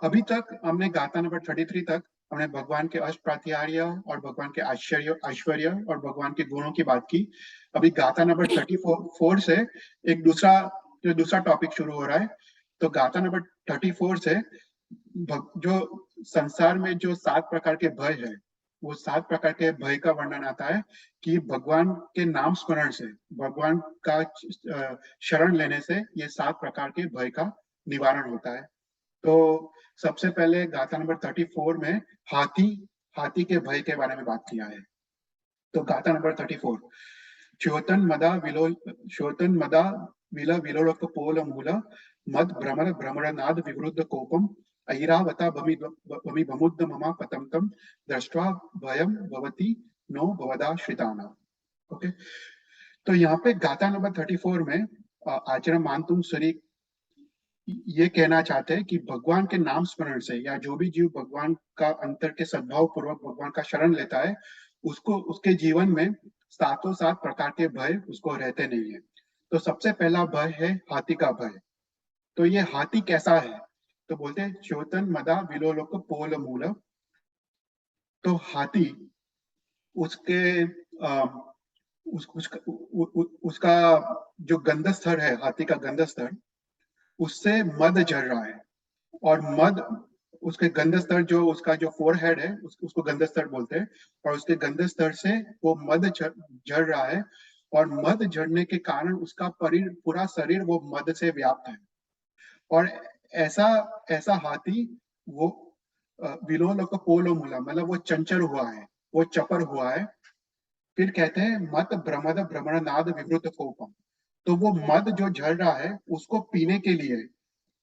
अभी तक हमने गाथा नंबर 33 तक हमने भगवान के अष्ट प्रातिहार्य और भगवान के ऐश्वर्य और भगवान के गुणों की बात की। अभी गाथा नंबर 34 से एक दूसरा टॉपिक शुरू हो रहा है। तो गाथा नंबर 34 से जो संसार में जो 7 प्रकार के भय है, वो 7 प्रकार के भय का वर्णन आता है कि भगवान के नाम स्मरण से, भगवान का शरण लेने से ये 7 प्रकार के भय का निवारण होता है। तो सबसे पहले गाथा नंबर 34 में हाथी के भय के बारे में बात किया है। तो गाथा नंबर 34, च्योतन मदा विलोलक पोल मूल मद भ्रमरनाद विवृद्ध कोपम ऐरावता भमि भमुद्ध ममा पतंतम दृष्ट्वा भयम भवति नो भवदा श्रिताना। ओके, तो यहाँ पे गाथा नंबर 34 में आचार्य मानतुंग सूरी ये कहना चाहते हैं कि भगवान के नाम स्मरण से, या जो भी जीव भगवान का अंतर के सद्भाव पूर्वक भगवान का शरण लेता है, उसके जीवन में 7 प्रकार के भय उसको रहते नहीं है। तो सबसे पहला भय है हाथी का भय। तो ये हाथी कैसा है? तो बोलते हैं च्योतन मदा विलोलोक पोल मूल। तो हाथी उसके उसका जो गंधस्थल है, हाथी का गंधस्थल, उससे मद झड़ रहा है। और मद, उसके गंधस्तर जो उसका जो फोरहेड है उसको गंधस्तर बोलते हैं, और उसके गंधस्तर से वो मद झड़ रहा है। और मद झड़ने के कारण उसका पूरा शरीर वो मद से व्याप्त है। और ऐसा हाथी वो विलोलोक पोलो मूला, मतलब वो चंचल हुआ है, वो चपर हुआ है। फिर कहते हैं मत भ्रमद भ्रमणनाद विवृत कोपम। तो वो मद जो झड़ रहा है उसको पीने के लिए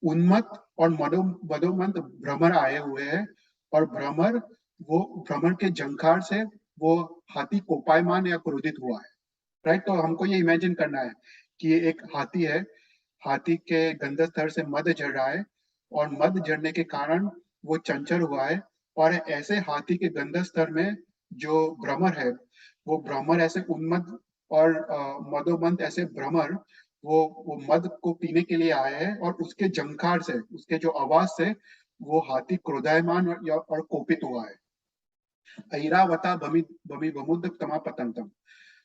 उन्मत्त और मदोमंत भ्रमर आए हुए हैं। और भ्रमर के झंकार से वो हाथी कोपायमान या क्रोधित हुआ है। राइट, तो हमको ये इमेजिन करना है कि एक हाथी है, हाथी के गंधस्तर से मद झड़ रहा है, और मद झड़ने के कारण वो चंचल हुआ है। और ऐसे हाथी के गंधस्तर में जो भ्रमर है, वो भ्रमर ऐसे उन्मत्त और मदोमंत ऐसे भ्रमर वो मद को पीने के लिए आए हैं। और उसके झंकार से, उसके जो आवाज से वो हाथी क्रोधायमान और कोपित हुआ है। ऐरावता भमि भमि भमुद्ध तमा पतंतम।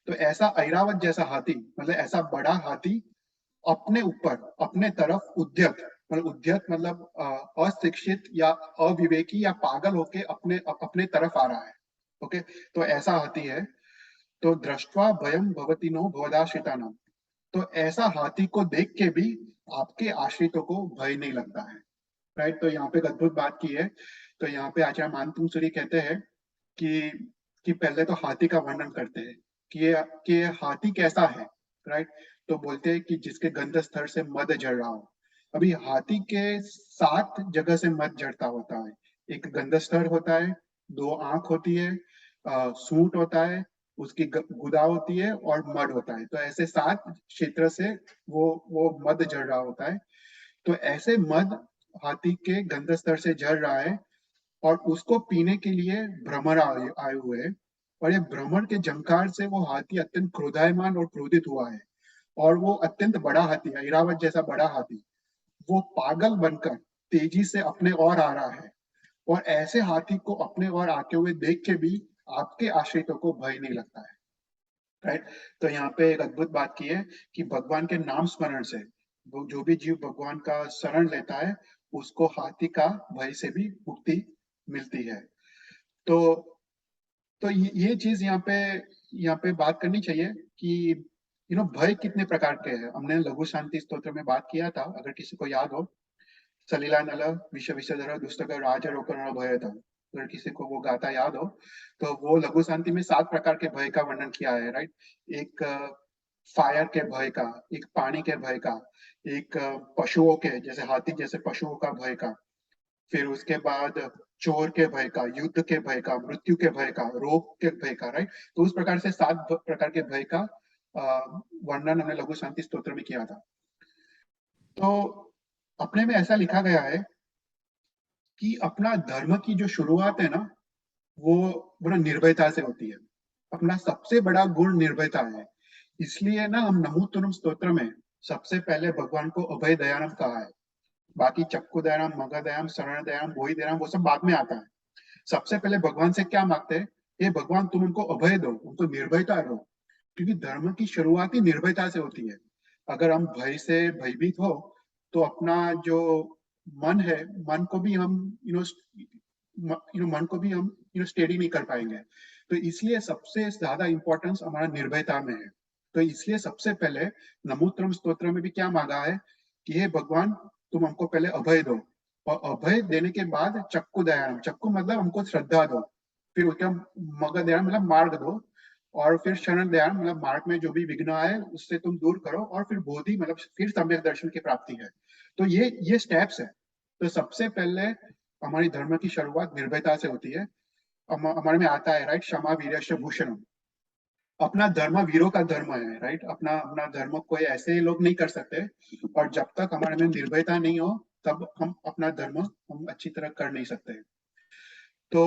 तो ऐसा ऐरावत जैसा हाथी, मतलब ऐसा बड़ा हाथी अपने ऊपर, अपने तरफ उद्यत मतलब अशिक्षित या अविवेकी या पागल होके अपने तरफ आ रहा है। ओके, तो ऐसा हाथी है। तो दृष्ट्वा भयम भवति नो भवदाश्रितानाम। तो ऐसा हाथी को देख के भी आपके आश्रितों को भय नहीं लगता है। राइट, तो यहाँ पे एक अद्भुत बात की है। तो यहाँ पे आचार्य मानतुंग सूरी कहते हैं कि पहले तो हाथी का वर्णन करते हैं कि ये हाथी कैसा है। राइट, तो बोलते हैं कि जिसके गंधस्तर से मद झड़ रहा हो। अभी हाथी के 7 जगह से मद झड़ता होता है। एक गंधस्तर होता है, 2 आंख होती है, सूंड होता है, उसकी गुदा होती है, और मड होता है। तो ऐसे 7 क्षेत्र से वो मद झड़ रहा होता है। तो ऐसे मद हाथी के गंधस्तर से झड़ रहा है, और उसको पीने के लिए भ्रमर आए हुए हैं। और ये भ्रमर के झंकार से वो हाथी अत्यंत क्रोधायमान और क्रोधित हुआ है। और वो अत्यंत बड़ा हाथी, ऐरावत जैसा बड़ा हाथी, वो पागल बनकर तेजी से अपने ओर आ रहा है। और ऐसे हाथी को अपने ओर आते हुए देख के भी आपके आश्रितों को भय नहीं लगता है। राइट, तो यहाँ पे एक अद्भुत बात की है कि भगवान के नाम स्मरण से जो भी जीव भगवान का शरण लेता है, उसको हाथी का भय से भी मुक्ति मिलती है। तो ये चीज यहाँ पे बात करनी चाहिए कि भय कितने प्रकार के हैं। हमने लघु शांति स्तोत्र में बात किया था, अगर किसी को याद हो, सलीला नल विश्व विषधर दुष्टक राज रोकरण भय था। अगर किसी को वो गाथा याद हो, तो वो लघु शांति में 7 प्रकार के भय का वर्णन किया है। राइट, एक फायर के भय का, एक पानी के भय का, एक पशुओं के जैसे हाथी जैसे पशुओं का भय का, फिर उसके बाद चोर के भय का, युद्ध के भय का, मृत्यु के भय का, रोग के भय का, राइट। तो उस प्रकार से 7 प्रकार के भय का वर्णन हमने लघु शांति स्तोत्र में किया था। तो अपने में ऐसा लिखा गया है कि अपना धर्म की जो शुरुआत है ना, वो बड़ा निर्भयता से होती है। अपना सबसे बड़ा गुण निर्भयता है। इसलिए ना हम नमोतुरम स्तोत्र में सबसे पहले भगवान को अभय दयानम कहा है। बाकी चक्कु दयानम, मग दयाम, शरण दयाम, बोहि दयाम वो सब बाद में आता है। सबसे पहले भगवान से क्या मांगते हैं? हे भगवान तुम उनको अभय दो, उनको निर्भयता दो, क्योंकि धर्म की शुरुआत ही निर्भयता से होती है। अगर हम भय से भयभीत हो तो अपना जो मन है, मन को भी हम मन को भी हम स्टेडी नहीं कर पाएंगे। तो इसलिए सबसे ज्यादा इंपॉर्टेंस हमारा निर्भयता में है। तो इसलिए सबसे पहले नमोतुरम स्तोत्र में भी क्या मांगा है कि हे भगवान तुम हमको पहले अभय दो, और अभय देने के बाद चक्कु दयाम, चक्कु मतलब हमको श्रद्धा दो, फिर उसका मग दयाम मतलब मार्ग दो, और फिर शरण दयाम मतलब मार्ग में जो भी विघ्न आए उससे तुम दूर करो, और फिर बोधि मतलब फिर सम्यक दर्शन की प्राप्ति है। तो ये स्टेप्स है। तो सबसे पहले हमारी धर्म की शुरुआत निर्भयता से होती है। हमारे में आता है राइट, क्षमा वीर्यस्य भूषणम। अपना धर्म वीरों का धर्म है, राइट। अपना अपना धर्म कोई ऐसे लोग नहीं कर सकते, और जब तक हमारे में निर्भयता नहीं हो तब हम अपना धर्म हम अच्छी तरह कर नहीं सकते। तो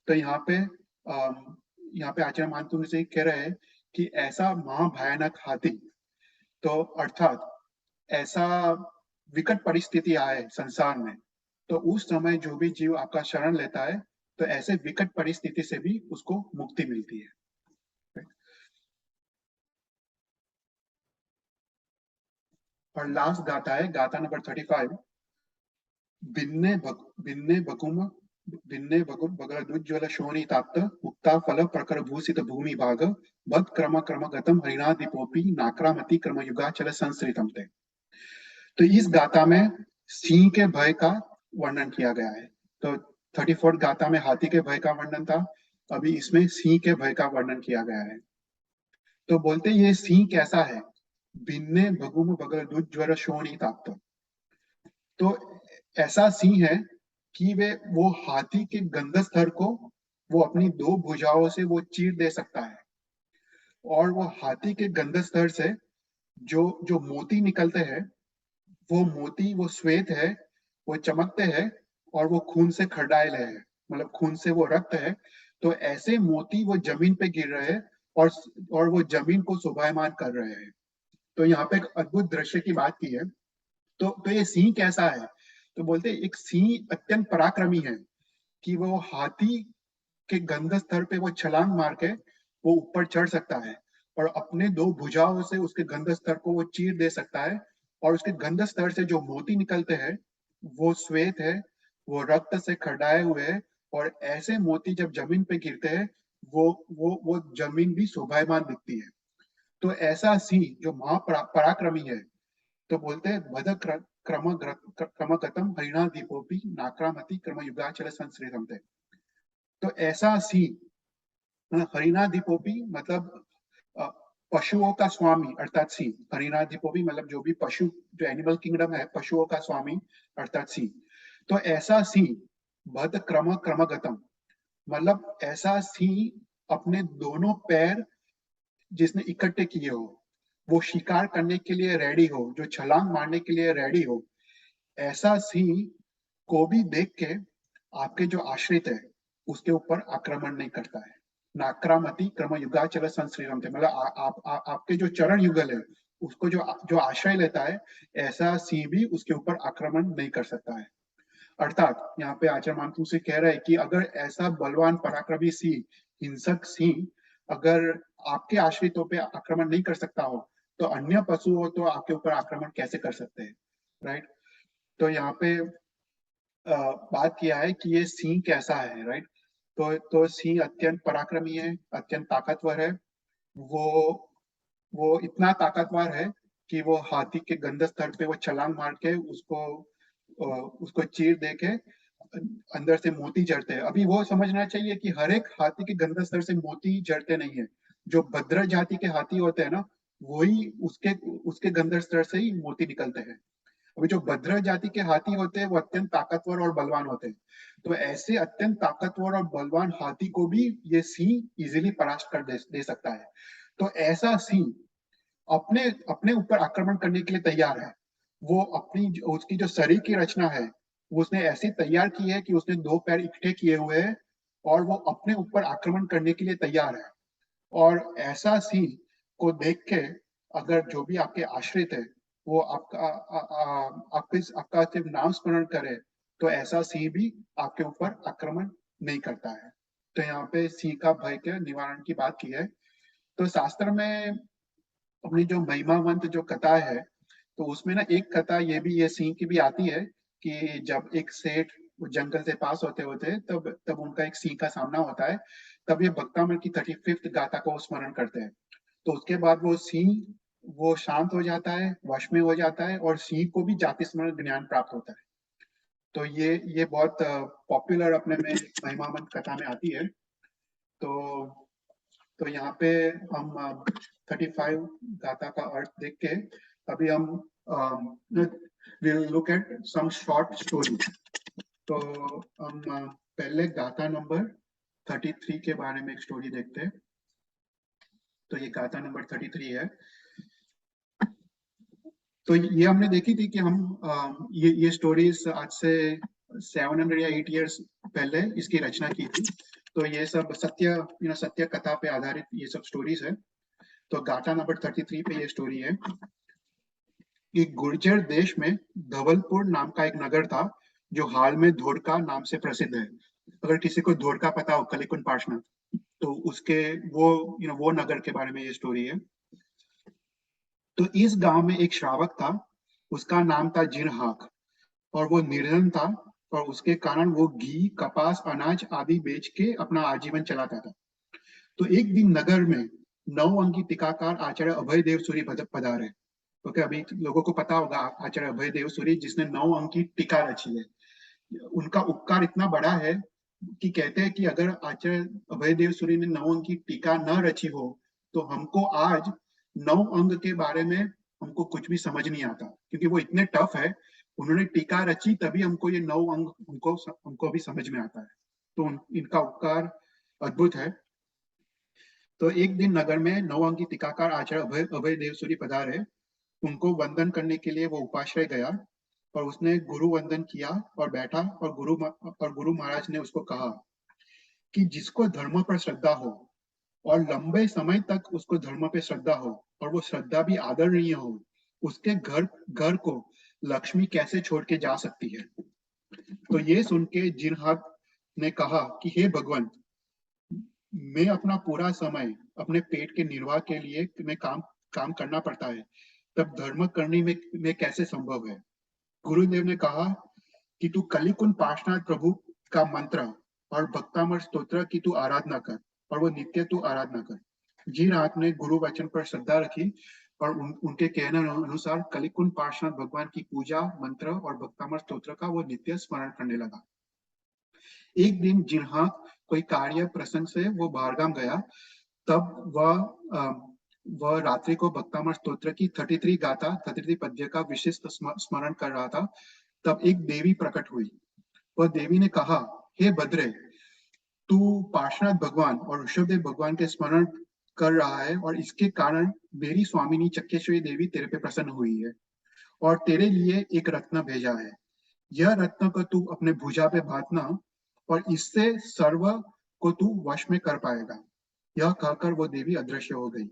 तो यहाँ पे आचार्य मानतुंग से कह रहे हैं कि ऐसा महाभयानक हाथी, तो अर्थात ऐसा विकट परिस्थिति आए संसार में, तो उस समय जो भी जीव आपका शरण लेता है तो ऐसे विकट परिस्थिति से भी उसको मुक्ति मिलती है। और लास्ट गाता है, गाता नंबर 35, भिन्ने बकुम बगलदुज्ज्वल शोणी ताप्त मुक्ता फल प्रकर भूषित भूमि भाग बद क्रम क्रम गतम हरिणाधिपोपी नाक्रामति क्रम युगाचल संसृतम ते। तो इस गाथा में सिंह के भय का वर्णन किया गया है। तो 34 गाथा में हाथी के भय का वर्णन था, अभी इसमें सिंह के भय का वर्णन किया गया है। तो बोलते ये सिंह कैसा है? भिन्ने भगुम बगल दुज्ज्वर शोणी ताप्त। तो ऐसा सिंह है कि वो हाथी के गंधस्थर को वो अपनी 2 भुजाओं से वो चीर दे सकता है, और वो हाथी के गंधस्थर से जो जो मोती निकलते हैं, वो मोती वो श्वेत है, वो चमकते हैं, और वो खून से खरडायल है, मतलब खून से वो रक्त है। तो ऐसे मोती वो जमीन पे गिर रहे हैं, और वो जमीन को शोभायमान कर रहे हैं। तो यहाँ पे एक अद्भुत दृश्य की बात की है। तो ये सिंह कैसा है? तो बोलते एक सिंह अत्यंत पराक्रमी है कि वो हाथी के गंधस्थल पे वो छलांग मार के वो ऊपर चढ़ सकता है, और अपने 2 भुजाओं से उसके गंधस्थल को वो चीर दे सकता है, और उसके गंधस्थल से जो मोती निकलते हैं वो श्वेत है, वो रक्त से खरडाए हुए है, और ऐसे मोती जब जमीन पे गिरते हैं वो जमीन भी शोभायमान दिखती है। तो ऐसा सिंह जो महापराक्रमी है, तो बोलते हैं बद क्रमगतम हरिणाधिपोपी नाक्रामति क्रम युगाचल संसृतम थे। तो ऐसा सिंह, हरिणाधिपोपी मतलब पशुओं का स्वामी अर्थात सिंह। हरिणाधिपोपी मतलब जो भी पशु, जो एनिमल किंगडम है, पशुओं का स्वामी अर्थात सिंह। तो ऐसा सिंह बद क्रमगतम मतलब ऐसा सिंह अपने दोनों पैर जिसने इकट्ठे किए हो, वो शिकार करने के लिए रेडी हो, जो छलांग मारने के लिए रेडी हो, ऐसा सिंह को भी देख के आपके जो आश्रित है उसके ऊपर आक्रमण नहीं करता है। नाक्रामति क्रम युगाचल संश्रीरम थे, मतलब आपके जो चरण युगल है उसको जो आश्रय लेता है, ऐसा सिंह भी उसके ऊपर आक्रमण नहीं कर सकता है। अर्थात यहाँ पे आचार्य मानतुंग से कह रहा है कि अगर ऐसा बलवान पराक्रमी सिंह, हिंसक सिंह अगर आपके आश्रितों पे आक्रमण नहीं कर सकता हो, तो अन्य पशुओं तो आपके ऊपर आक्रमण कैसे कर सकते हैं, राइट। तो यहाँ पे बात किया है कि ये सिंह कैसा है, राइट। तो सिंह अत्यंत पराक्रमी है, अत्यंत ताकतवर है। वो वो इतना ताकतवर है कि वो हाथी के गंधस्थल पे वो छलांग मार के उसको चीर दे के अंदर से मोती जड़ते हैं। अभी वो समझना चाहिए कि हर एक हाथी के गंधस्थल से मोती जड़ते नहीं है। जो भद्र जाति के हाथी होते हैं ना, वही उसके उसके गंधर स्तर से ही मोती निकलते हैं। अभी जो भद्र जाति के हाथी होते हैं वो अत्यंत ताकतवर और बलवान होते हैं, तो ऐसे अत्यंत ताकतवर और बलवान हाथी को भी ये सिंह इजीली परास्त कर दे सकता है। तो ऐसा सिंह अपने अपने ऊपर आक्रमण करने के लिए तैयार है। वो अपनी उसकी जो शरीर की रचना है वो उसने ऐसी तैयार की है कि उसने दो पैर इकट्ठे किए हुए हैं और वो अपने ऊपर आक्रमण करने के लिए तैयार है। और ऐसा सिंह को देख के अगर जो भी आपके आश्रित है वो आपका सिर्फ नाम स्मरण करे तो ऐसा सिंह भी आपके ऊपर आक्रमण नहीं करता है। तो यहाँ पे सिंह का भय के निवारण की बात की है। तो शास्त्र में अपनी जो महिमावंत जो कथा है तो उसमें ना एक कथा ये सिंह की भी आती है कि जब एक सेठ जंगल से पास होते होते तब तब उनका एक सिंह का सामना होता है। तब ये भक्तामृत की 35th गाथा को स्मरण करते हैं। तो उसके बाद वो सिंह वो शांत हो जाता है, वश में हो जाता है और सिंह को भी जाति स्मरण ज्ञान प्राप्त होता है। तो ये बहुत पॉपुलर अपने में महिमावंत कथा में आती है। तो यहाँ पे हम 35 गाथा का अर्थ देख के अभी हम will look at some short story. तो हम पहले गाथा नंबर 33 के बारे में एक स्टोरी देखते हैं। तो ये गाथा नंबर 33 है। तो ये हमने देखी थी कि हम ये स्टोरीज आज से 700 या 8 इयर्स पहले इसकी रचना की थी। तो ये सब सत्य कथा पे आधारित ये सब स्टोरीज है। तो गाथा नंबर 33 पे ये स्टोरी है कि गुर्जर देश में धवलपुर नाम का एक नगर था जो हाल में धोरका नाम से प्रसिद्ध है। अगर किसी को धोरका पता हो, कलिकुन पार्श्वनाथ, तो उसके वो नगर के बारे में ये स्टोरी है। तो इस गांव में एक श्रावक था, उसका नाम था जिनहाक और वो निर्धन था और उसके कारण वो घी, कपास, अनाज आदि बेच के अपना आजीवन चलाता था। तो एक दिन नगर में 9 अंकी टीकाकार आचार्य अभय देव सूरी पधारे। क्योंकि अभी लोगों को पता होगा आचार्य अभय देव सूरी जिसने 9 अंकी टीका रची है। उनका उपकार इतना बड़ा है कि कहते हैं कि अगर आचार्य अभय देव सूरी ने 9 अंकी टीका न रची हो तो हमको आज 9 अंग के बारे में हमको कुछ भी समझ नहीं आता, क्योंकि वो इतने टफ है। उन्होंने टीका रची तभी हमको ये 9 अंग हमको भी समझ में आता है। तो इनका उपकार अद्भुत है। तो एक दिन नगर में 9 अंकी टीकाकार आचार्य अभय देव सूरी पधारे। उनको वंदन करने के लिए वो उपाश्रय गया और उसने गुरु वंदन किया और बैठा और गुरु महाराज ने उसको कहा कि जिसको धर्म पर श्रद्धा हो और लंबे समय तक उसको धर्म पे श्रद्धा हो और वो श्रद्धा भी आदरणीय हो, उसके घर को लक्ष्मी कैसे छोड़ के जा सकती है। तो ये सुन के जिनहाक ने कहा कि हे भगवान, मैं अपना पूरा समय अपने पेट के निर्वाह के लिए मैं काम करना पड़ता है, तब धर्म करने में कैसे संभव है। गुरुदेव ने कहा कि तू कलिकुन पार्श्वनाथ प्रभु का मंत्र और भक्तामृत स्तोत्र की तू आराधना कर और वो नित्य तू आराधना कर। जिनहाक ने गुरु वचन पर श्रद्धा रखी और उनके कहने अनुसार कलिकुन पार्श्वनाथ भगवान की पूजा, मंत्र और भक्तामृत स्तोत्र का वो नित्य स्मरण करने लगा। एक दिन जिनहाक कोई कार्य प्रसंग से वो बाहरगाम गया, तब वह रात्रि को भक्तामृत स्तोत्र की 33 गाथा 33 पद्य का विशिष्ट स्मरण कर रहा था। तब एक देवी प्रकट हुई। वह देवी ने कहा, हे भद्रे, तू पार्श्वनाथ भगवान और ऋषभदेव भगवान के स्मरण कर रहा है और इसके कारण मेरी स्वामिनी चक्रेश्वरी देवी तेरे पे प्रसन्न हुई है और तेरे लिए एक रत्न भेजा है। यह रत्न को तू अपने भुजा पे बांधना और इससे सर्व को तू वश में कर पाएगा। यह कहकर वो देवी अदृश्य हो गई।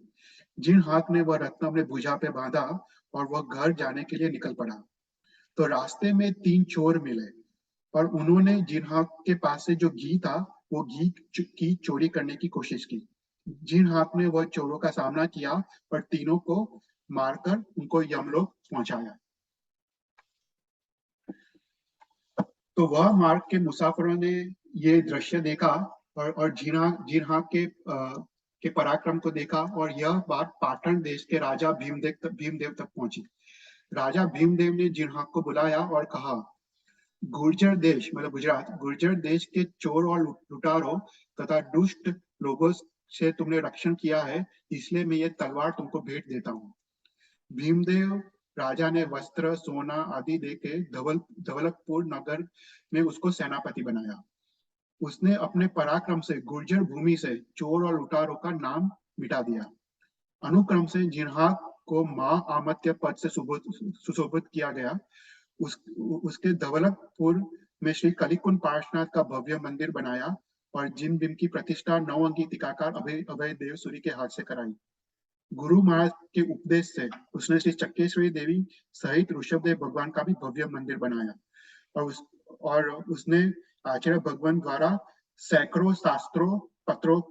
जिनहाक ने वह रत्न अपने भुजा पे बांधा और वह घर जाने के लिए निकल पड़ा। तो रास्ते में 3 चोर मिले और उन्होंने जिनहाक के पास से जो घी था वो घी की चोरी करने की कोशिश की। जिनहाक ने वह चोरों का सामना किया और तीनों को मारकर उनको यमलोक पहुंचाया। तो वह मार्ग के मुसाफिरों ने ये दृश्य देखा और जिनहाक के पराक्रम को देखा और यह बात पाटन देश के राजा भीमदेव तक पहुंची। राजा भीमदेव ने जिनहाक को बुलाया और कहा, गुर्जर देश मतलब गुजरात, गुर्जर देश के चोर और लुटारों तथा दुष्ट लोगों से तुमने रक्षण किया है, इसलिए मैं ये तलवार तुमको भेंट देता हूँ। भीमदेव राजा ने वस्त्र, सोना आदि देके धवलपुर नगर में उसको सेनापति बनाया। उसने अपने पराक्रम से गुर्जर भूमि से चोर और लुटारों का नाम मिटा दिया। अनुक्रम से जिन्हाक को महाआमत्य पद से सुशोभित किया गया। उसके धवलपुर में श्री कलिकुंड पार्श्वनाथ का भव्य मंदिर बनाया और जिन भीम की प्रतिष्ठा 9 अंकी टीकाकार अभय देव सूरी के हाथ से कराई। गुरु महाराज के उपदेश से उसने श्री चक्केश्वरी देवी सहित ऋषभदेव भगवान का भी भव्य मंदिर बनाया और उसने आचार्य भगवान द्वारा सैकड़ों शास्त्रों पत्रों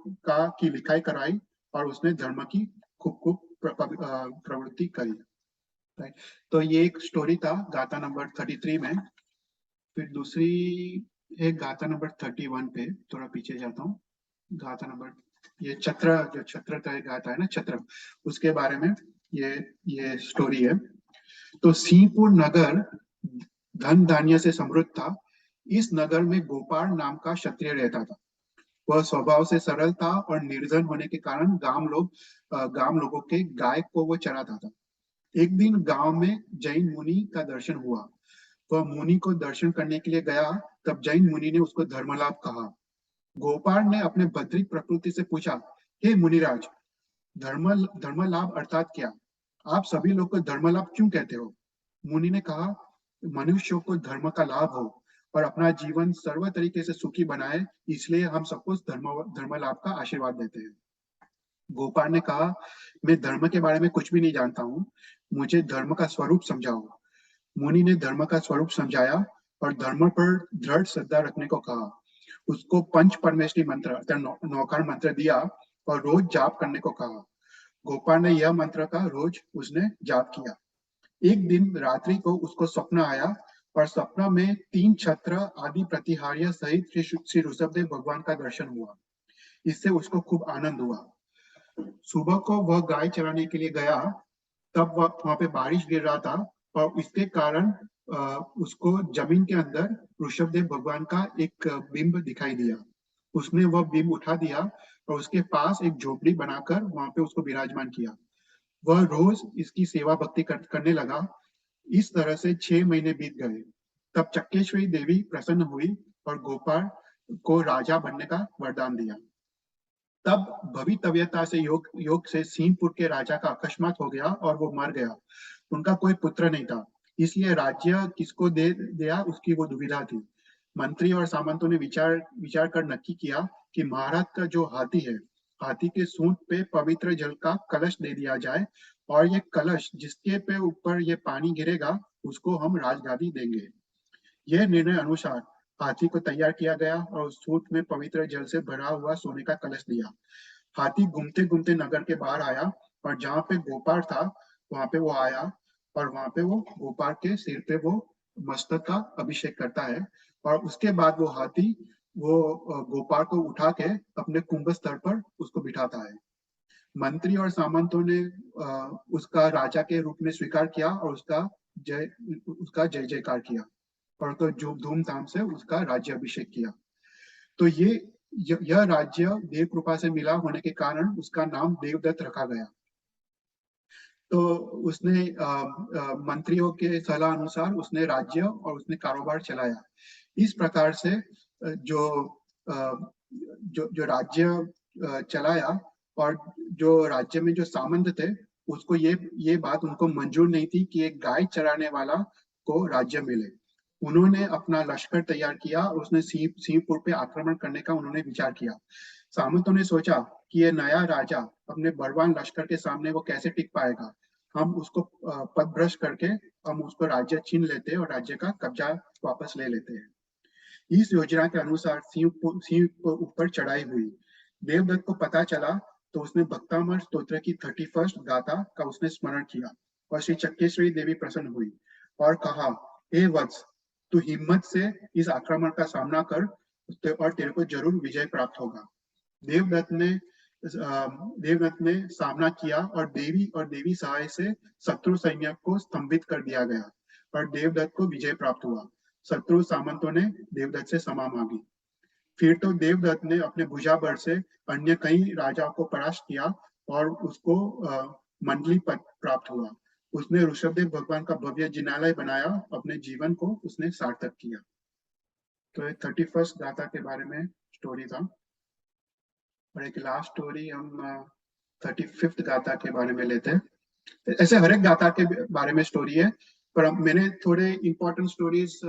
की लिखाई कराई और उसने धर्म की खूब प्रवृत्ति करी। तो ये एक स्टोरी था गाथा नंबर 33 में। फिर दूसरी एक गाथा नंबर 31 पे थोड़ा पीछे जाता हूँ। गाथा नंबर ये जो छत्र गाथा है ना, छत्र, उसके बारे में ये स्टोरी है। तो सिंहपुर नगर धन धान्य से समृद्ध था। इस नगर में गोपाल नाम का क्षत्रिय रहता था। वह स्वभाव से सरल था और निर्धन होने के कारण गांव लोगों के गाय को वो चराता था। एक दिन गांव में जैन मुनि का दर्शन हुआ। वह मुनि को दर्शन करने के लिए गया, तब जैन मुनि ने उसको धर्मलाभ कहा। गोपाल ने अपने भद्रिक प्रकृति से पूछा, हे मुनिराज, धर्मलाभ अर्थात क्या? आप सभी लोग को धर्मलाभ क्यों कहते हो? मुनि ने कहा, मनुष्यों को धर्म का लाभ हो और अपना जीवन सर्व तरीके से सुखी बनाए, इसलिए हम सबको धर्म लाभ का आशीर्वाद देते हैं। गोपाल ने कहा, मैं धर्म के बारे में कुछ भी नहीं जानता हूँ, मुझे धर्म का स्वरूप समझाओ। मुनि ने धर्म का स्वरूप समझाया और धर्म पर दृढ़ श्रद्धा रखने को कहा। उसको पंच परमेष्टि मंत्र नौकार मंत्र दिया और रोज जाप करने को कहा। गोपाल ने यह मंत्र का रोज उसने जाप किया। एक दिन रात्रि को उसको स्वप्न आया और सपना में 3 छत्र आदि प्रतिहार्य सहित श्री ऋषभदेव भगवान का दर्शन हुआ। इससे उसको खूब आनंद हुआ। सुबह को वह गाय चराने के लिए गया, तब वहां पे बारिश गिर रहा था और इसके कारण उसको जमीन के अंदर ऋषभदेव भगवान का एक बिंब दिखाई दिया। उसने वह बिंब उठा दिया और उसके पास एक झोपड़ी बनाकर वहां पे उसको विराजमान किया। वह रोज इसकी सेवा भक्ति करने लगा। इस तरह से 6 महीने बीत गए। तब चक्केश्वरी देवी प्रसन्न हुई और गोपाल को राजा बनने का वरदान दिया। तब भवितव्यता से योग से सिंहपुर के राजा का अकस्मात हो गया और वो मर गया। उनका कोई पुत्र नहीं था, इसलिए राज्य किसको दे दिया उसकी वो दुविधा थी। मंत्री और सामंतों ने विचार कर नक्की किया कि महाराज का जो हाथी है, हाथी के सूंड पे पवित्र जल का कलश दे दिया जाए और ये कलश जिसके पे ऊपर ये पानी गिरेगा उसको हम राजगादी देंगे। यह निर्णय अनुसार हाथी को तैयार किया गया और उस सूंड में पवित्र जल से भरा हुआ सोने का कलश दिया। हाथी घूमते घूमते नगर के बाहर आया और जहाँ पे गोपाल था वहां पे वो आया और वहां पे वो गोपाल के सिर पे वो मस्तक का अभिषेक करता है और उसके बाद वो हाथी वो गोपाल को उठा के अपने कुंभ स्तर पर उसको बिठाता है। मंत्री और सामंतों ने उसका राजा के रूप में स्वीकार किया और उसका जय जयकार किया और तो जो धूमधाम से उसका राज्य अभिषेक किया। तो यह राज्य देव कृपा से मिला होने के कारण उसका नाम देवदत्त रखा गया। तो उसने मंत्रियों के सलाह अनुसार उसने राज्य और उसने कारोबार चलाया। इस प्रकार से जो राज्य चलाया और जो राज्य में जो सामंत थे उसको ये बात उनको मंजूर नहीं थी कि एक गाय चराने वाला को राज्य मिले। उन्होंने अपना लश्कर तैयार किया और उसने सिंहपुर पे आक्रमण करने का उन्होंने विचार किया। सामंतों ने सोचा कि ये नया राजा अपने बलवान लश्कर के सामने वो कैसे टिक पाएगा, हम उसको पदभ्रष्ट करके हम उसको राज्य छीन लेते हैं और राज्य का कब्जा वापस ले लेते हैं। इस योजना के अनुसार सिंह को ऊपर चढ़ाई हुई। देवदत्त को पता चला तो उसने भक्तामर स्तोत्र की 31st गाथा का उसने स्मरण किया और श्री चक्केश्वरी देवी प्रसन्न हुई और कहा, हे वत्स, तू हिम्मत से इस आक्रमण का सामना कर और तेरे को जरूर विजय प्राप्त होगा। देवदत्त ने सामना किया और देवी सहाय से शत्रु सैन्य को स्तंभित कर दिया गया और देवदत्त को विजय प्राप्त हुआ। शत्रु सामंतों ने देवदत्त से क्षमा मांगी। फिर तो देवदत्त ने अपने भुजा बल से अन्य कई राजाओं को परास्त किया और उसको मंडली पद प्राप्त हुआ। उसने ऋषभदेव भगवान का भव्य जिनालय बनाया, अपने जीवन को उसने सार्थक किया। तो ये 31st गाथा के बारे में स्टोरी था। और एक लास्ट स्टोरी हम 35th गाथा के बारे में लेते हैं। ऐसे हर एक गाथा के बारे में स्टोरी है, पर अब मैंने थोड़े इंपॉर्टेंट स्टोरीज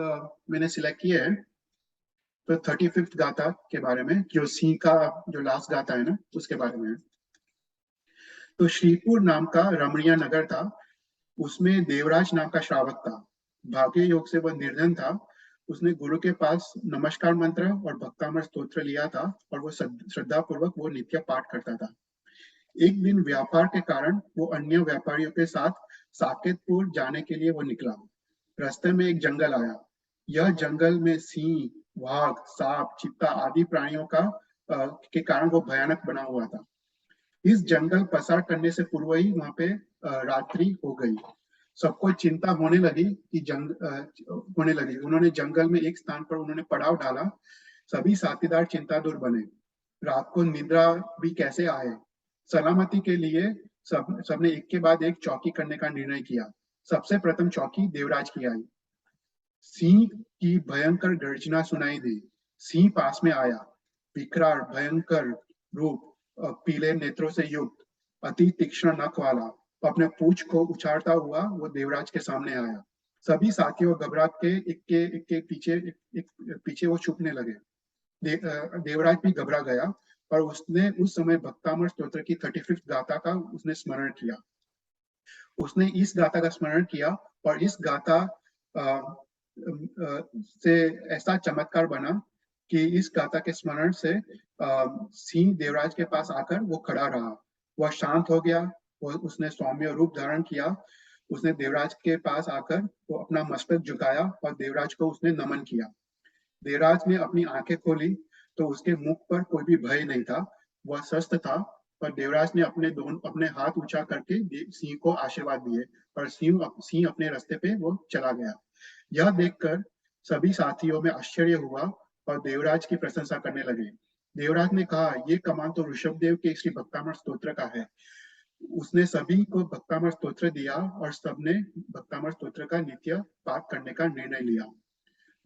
मैंने सिलेक्ट किए हैं। तो 35th गाथा के बारे में, जो सिंह का जो लास्ट गाथा है ना, उसके बारे में। तो श्रीपुर नाम का रमणीय नगर था, उसमें देवराज नाम का श्रावक था। भाग्य योग से वह निर्धन था। उसने गुरु के पास नमस्कार मंत्र और भक्तामर स्तोत्र लिया था और वो श्रद्धा पूर्वक वो नित्य पाठ करता था। एक दिन व्यापार के कारण वो अन्य व्यापारियों के साथ साकेतपुर जाने के लिए वो निकला। रास्ते में एक जंगल आया। यह जंगल में सिंह, वाघ, सांप, चीता आदि प्राणियों के कारण वो भयानक बना हुआ था। इस जंगल पसार करने से पूर्व ही वहां पे रात्रि हो गई। सबको चिंता होने लगी कि उन्होंने जंगल में एक स्थान पर उन्होंने पड़ाव डाला। सभी साथीदार चिंतातुर बने। रात को निद्रा भी कैसे आए। सलामती के लिए सबने एक के बाद एक चौकी करने का निर्णय किया। सबसे प्रथम चौकी देवराज की आई। सिंह की भयंकर गर्जना सुनाई दी। सिंह पास में आया। विकराल भयंकर रूप, पीले नेत्रों से युक्त, अति तीक्ष्ण नख वाला, अपने पूंछ को उछालता हुआ वो देवराज के सामने आया। सभी साथियों घबरा के एक के पीछे वो छुपने लगे। देवराज भी घबरा गया और उसने उस समय भक्तामर स्तोत्र की 35th गाथा का उसने स्मरण किया। उसने इस गाथा का स्मरण किया और इस गाथा से ऐसा चमत्कार बना कि इस गाथा के स्मरण से सिंह देवराज के पास आकर वो खड़ा रहा। वह शांत हो गया। उसने सौम्य रूप धारण किया। उसने देवराज के पास आकर वो अपना मस्तक झुकाया और देवराज को उसने नमन किया। देवराज ने अपनी आंखें खोली तो उसके मुख पर कोई भी भय नहीं था। वह स्वस्थ था। पर देवराज ने अपने हाथ ऊंचा करके सिंह को आशीर्वाद दिए और सिंह अपने रास्ते पे वो चला गया। यह देखकर सभी साथियों में आश्चर्य हुआ और देवराज की प्रशंसा करने लगे। देवराज ने कहा, ये कमान तो ऋषभदेव के श्री भक्तामर स्तोत्र का है। उसने सभी को भक्तामर स्तोत्र दिया और सबने भक्तामर स्तोत्र का नित्य पाठ करने का निर्णय लिया।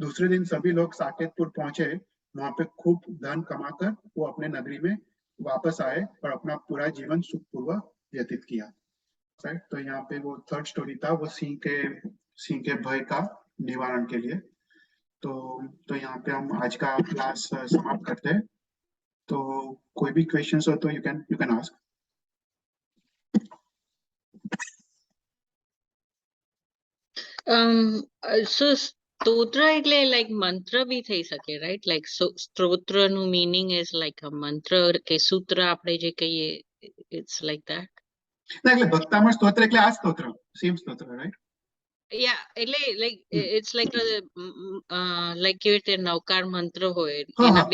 दूसरे दिन सभी लोग साकेतपुर पहुंचे। वहां पे खूब धन कमाकर वो अपने नगरी में वापस आए और अपना पूरा जीवन सुखपूर्वक व्यतीत किया। तो यहाँ पे वो 3rd स्टोरी था, वो सिंह के भय का निवारण के लिए। तो यहाँ पे हम आज का क्लास समाप्त करते हैं। तो कोई भी क्वेश्चंस हो तो यू कैन आस्क। So સ્તોત્ર એટલે like મંત્ર બી થઈ શકે, right? Like so સ્તોત્રનું meaning is like a મંત્ર કે સૂત્ર આપણે જે કહીએ, it's like that. ના, એટલે ભક્તામર સ્તોત્ર એટલે આ સ્તોત્ર, સેમ સ્તોત્ર, રાઈટ? Yeah, એટલે like it's like a like કેવી રીતે નવકાર મંત્ર હોય હા, એના હા.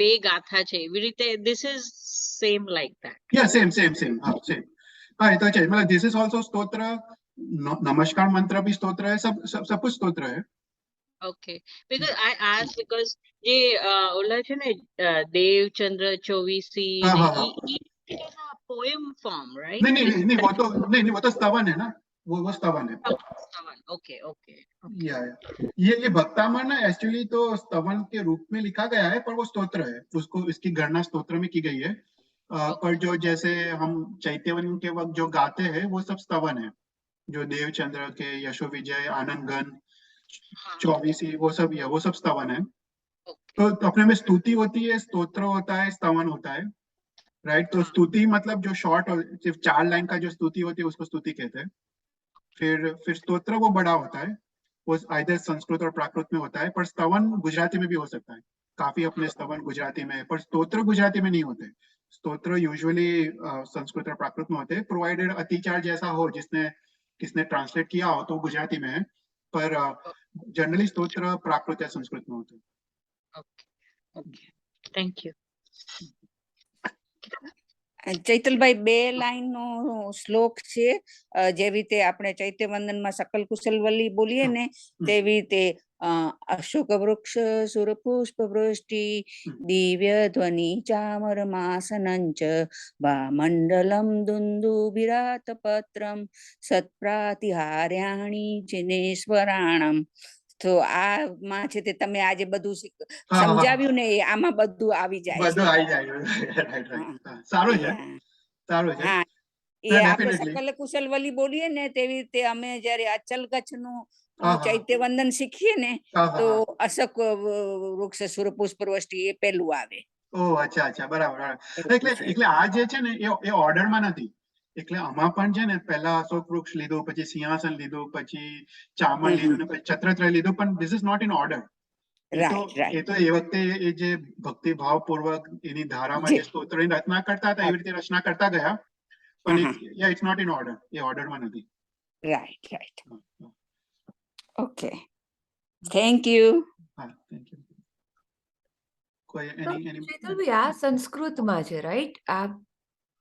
બે ગાથા છે એવી રીતે this is same like that. Yeah, same. हाँ, same. हाँ, ये तो चाहिए। मतलब दिस इज ऑल्सो स्तोत्र, नमस्कार मंत्र भी स्तोत्र है, सब कुछ स्तोत्र है। Okay, because I asked because જે ઓલા છે ને દેવચંદ્ર ચોવીસી हाँ, ને हाँ, हाँ. it is a poem form, right? नहीं, वो तो स्तवन है ना, वो स्तवन है। Okay. या ये भक्तामर ना एक्चुअली तो स्तवन के रूप में लिखा गया है, पर वो स्तोत्र है। उसको इसकी गणना स्तोत्र में की गई है। पर जो जैसे हम चैत्यवन के वक्त जो गाते हैं वो सब स्तवन है। जो देवचंद्र के, यशो विजय, आनंद गण, चौबीसी, वो सब स्तवन है। तो अपने में स्तुति होती है, स्तोत्र होता है, स्तवन होता है, राइट? तो स्तुति मतलब जो शॉर्ट सिर्फ 4 लाइन का जो स्तुति होती है उसको स्तुति कहते हैं। फिर स्तोत्र वो बड़ा होता है, वो आइदर संस्कृत और प्राकृत में होता है, पर स्तवन गुजराती में भी हो सकता है। काफी अपने स्तवन गुजराती में, पर स्तोत्र गुजराती में नहीं होते। स्तोत्र यूजुअली संस्कृत और प्राकृत में होते हैं, प्रोवाइडेड अतिचार जैसा हो किसने ट्रांसलेट किया हो तो गुजराती में है, पर जनरली स्तोत्र प्राकृत या संस्कृत में होते हैं। Okay, thank you. ચૈતલભાઈ, 2 લાઈનનો શ્લોક છે. જે રીતે આપણે ચૈત્યવંદનમાં સકલ કુશલ વલ્લી બોલીએ ને તેવી રીતે અશોક વૃક્ષ સુરપુષ્પ વૃષ્ટિ દિવ્ય ધ્વનિ ચામરમાસનંચ વામંડલમ દુંદુભિરાત પત્રમ સત્પ્રાતિહાર્યાણી જિનેશ્વરાણમ. તો આમાં છે તે તમે આજે બધું હા. સમજાવ્યું ને, એ આમાં બધું આવી જાય બધું છે. આવી જાય. Right, right. હા, સારું છે, હા. સારું છે. હા, એ Yeah, આપણે definitely. સકલ કુશલ વલી બોલીએ ને તેવી રીતે અમે જયારે અચલ કચ્છનું હા, હા. ચૈત્ય વંદન શીખીએ ને હા, તો હા, હા. અશોક વૃક્ષ સુરપુષ્પ વૃષ્ટિ એ પેલું આવે. ઓહ, અચ્છા, અચ્છા, બરાબર, બરાબર. એવું એટલે છે. એટલે આ જે છે ને એ ઓર્ડરમાં નથી. એટલે આમાં પણ છે ને પહેલા અશોક વૃક્ષ લીધું, પછી સિંહાસન લીધું, પછી ચામર લીધું, ને પછી છત્રત્ર લીધું, પણ this is not in order. Right right. એ વખતે એ જે ભક્તિ ભાવપૂર્વક એની ધારામાં જે સ્તોત્રની રચના કરતા હતા એવી રીતે રચના કરતા ગયા, પણ ઇટ્સ નોટ ઇન ઓર્ડર. એ ઓર્ડરમાં નથી. Right right. Okay, thank you. હા, થેન્ક યુ. કોઈ તો એની ચેતલભાઈ આ સંસ્કૃતમાં છે, રાઈટ? આ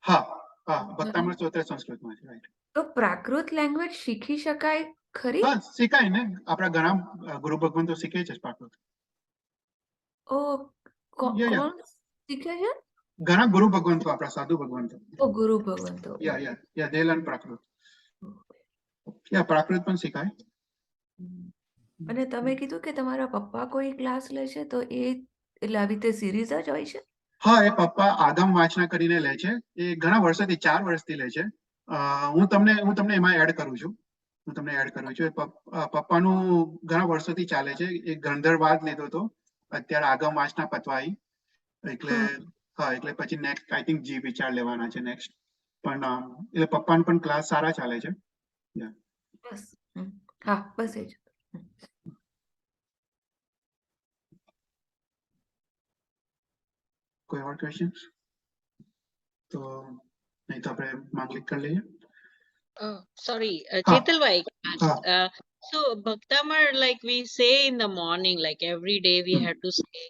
હા, હા, ભક્તામૃત સ્તોત્ર સંસ્કૃતમાં છે, રાઈટ. તો પ્રાકૃત લેંગ્વેજ શીખી શકાય ખરી? હા, શીખાય ને. આપણા ઘણા ગુરુ ભગવંતો શીખે છે પ્રાકૃત. ઓ Yeah, yeah. કોણ શીખે છે? ઘણા ગુરુ ભગવંતો, આપણા સાધુ ભગવંતો. ઓ ગુરુ ભગવંતો. યા they learn પ્રાકૃત. યા પ્રાકૃત પણ શીખાય. અને તમે કીધું કે તમારા પપ્પા કોઈ ક્લાસ લે છે, તો એ એટલે આવી રીતે સિરીઝ જ હોય છે? હા, એ પપ્પા આગમ વાંચના કરીને લે છે. એ ઘણા વર્ષોથી, 4 વર્ષથી લે છે. હું તમને એમાં એડ કરું છું. એ પપ્પાનું ઘણા વર્ષોથી ચાલે છે. એ ગંધર્વાદ લીધો હતો, અત્યારે આગમ વાંચના પતવાઈ. એટલે હા, એટલે પછી નેક્સ્ટ આઈ થિંક જી વિચાર લેવાના છે નેક્સ્ટ. પણ એટલે પપ્પાનો પણ ક્લાસ સારા ચાલે છે. બસ. હા, બસ એ જ. કોઈ ઓર ક્વેશ્ચન્સ? તો નહીં તો આપણે માંગલિક કરી લઈએ. Sorry, હા. Chetalbhai. હા. So Bhaktamar, like we say in the morning, like every day we have to say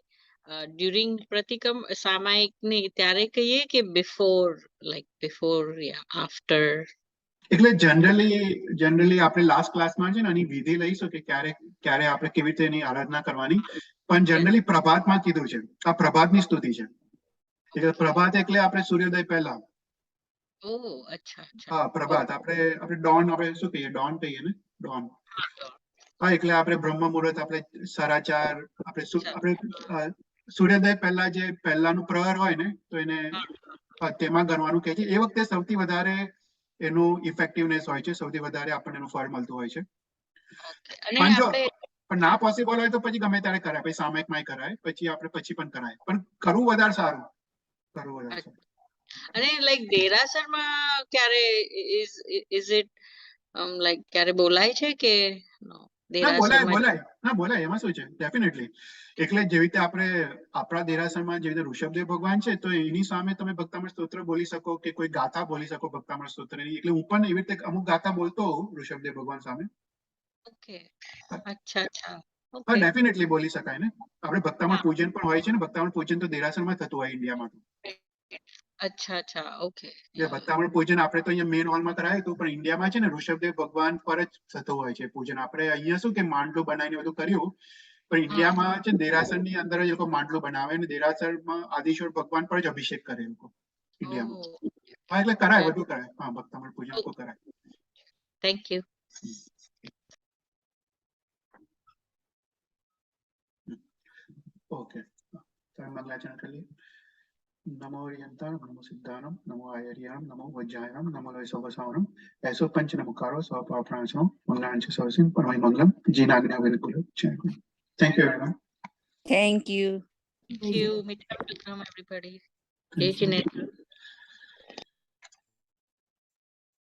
during Pratikam Samayik ne ત્યારે કહીએ કે before, yeah, after. એટલે જનરલી આપણે લાસ્ટ ક્લાસમાં છે ને એની વિધિ લઈશું કે ક્યારે આપણે કેવી રીતે એની આરાધના કરવાની, પણ જનરલી પ્રભાતમાં કીધું છે. આ પ્રભાતની સ્તુતિ છે. એટલે પ્રભાત એટલે આપણે સૂર્યોદય પહેલા. Oh, અચ્છા અચ્છા. હા, પ્રભાત. આપણે ડોન, આપણે શું કહીએ? ડોન કહીએ ને, ડોન. હા, એટલે આપણે બ્રહ્મ મુહૂર્ત, આપણે 4:30, આપણે સૂર્યોદય પહેલા જે પહેલાનું પ્રહર હોય ને, તો એને તેમાં ગણવાનું કહે છે. એ વખતે સૌથી વધારે એનું ઇફેક્ટિવનેસ હોય છે, સૌથી વધારે આપણને એનું ફળ મળતું હોય છે. પણ ના પોસિબલ હોય તો પછી ગમે ત્યારે કરાય, પછી સામયિકમાં કરાય, પછી પણ કરાય, પણ કરવું વધારે સારું. અને લાઈક દેરાસરમાં ક્યારે is it like ક્યારે બોલાય છે કે નો? બોલાય. એમાં શું છે? ડેફિનેટલી. એટલે જેવી રીતે આપણે આપણા દેરાસરમાં જેવી રીતે ઋષભદેવ ભગવાન છે, તો એની સામે તમે ભક્તામૃત સ્તોત્ર બોલી શકો કે કોઈ ગાથા બોલી શકો ભક્તામૃત સ્તોત્રની. એટલે હું પણ એવી રીતે અમુક ગાથા બોલતો હોઉં ઋષભદેવ ભગવાન સામે. ઓકે, અચ્છા અચ્છા. હા, ડેફિનેટલી બોલી શકાય ને. આપણે ભક્તામૃત પૂજન પણ હોય છે ને. ભક્તામૃત પૂજન તો દેરાસરમાં થતું હોય ઇન્ડિયામાં. અચ્છા અચ્છા. ઓકે. ભક્તામૃત પૂજન આપણે તો અહીંયા મેઇન હોલમાં કરાયું હતું, પણ ઇન્ડિયામાં છે ને ઋષભદેવ ભગવાન પર જ થતું હોય છે પૂજન. આપણે અહીંયા શું કે માંડલું બનાવીને બધું કર્યું, પણ ઇન્ડિયામાં છે દેરાસરની અંદર જ લોકો માંડલું બનાવે અને દેરાસરમાં આદિશ્વર ભગવાન પર જ અભિષેક કરે લોકો ઇન્ડિયામાં. હા, એટલે કરાય, બધું કરાય. હા, ભક્તામૃત પૂજન તો કરાય. Thank you. ઓકે, મંગલાચરણ કરીએ. નમો હરિયંતાણ, નમો સિદ્ધાણમ, નમો આયર્યામ, નમો વજ્જાયમ, નમો લોય સવસાવરમ, એસો પંચ નમકારો સ્વપ્રાપ્રાણસમ, મંગલાંચ સવસિમ, પરમય મંગલમ, જીનાજ્ઞા વિલકુલ. Thank you everyone. Thank you. Thank you. Meet up with everybody. Jai Jinesh.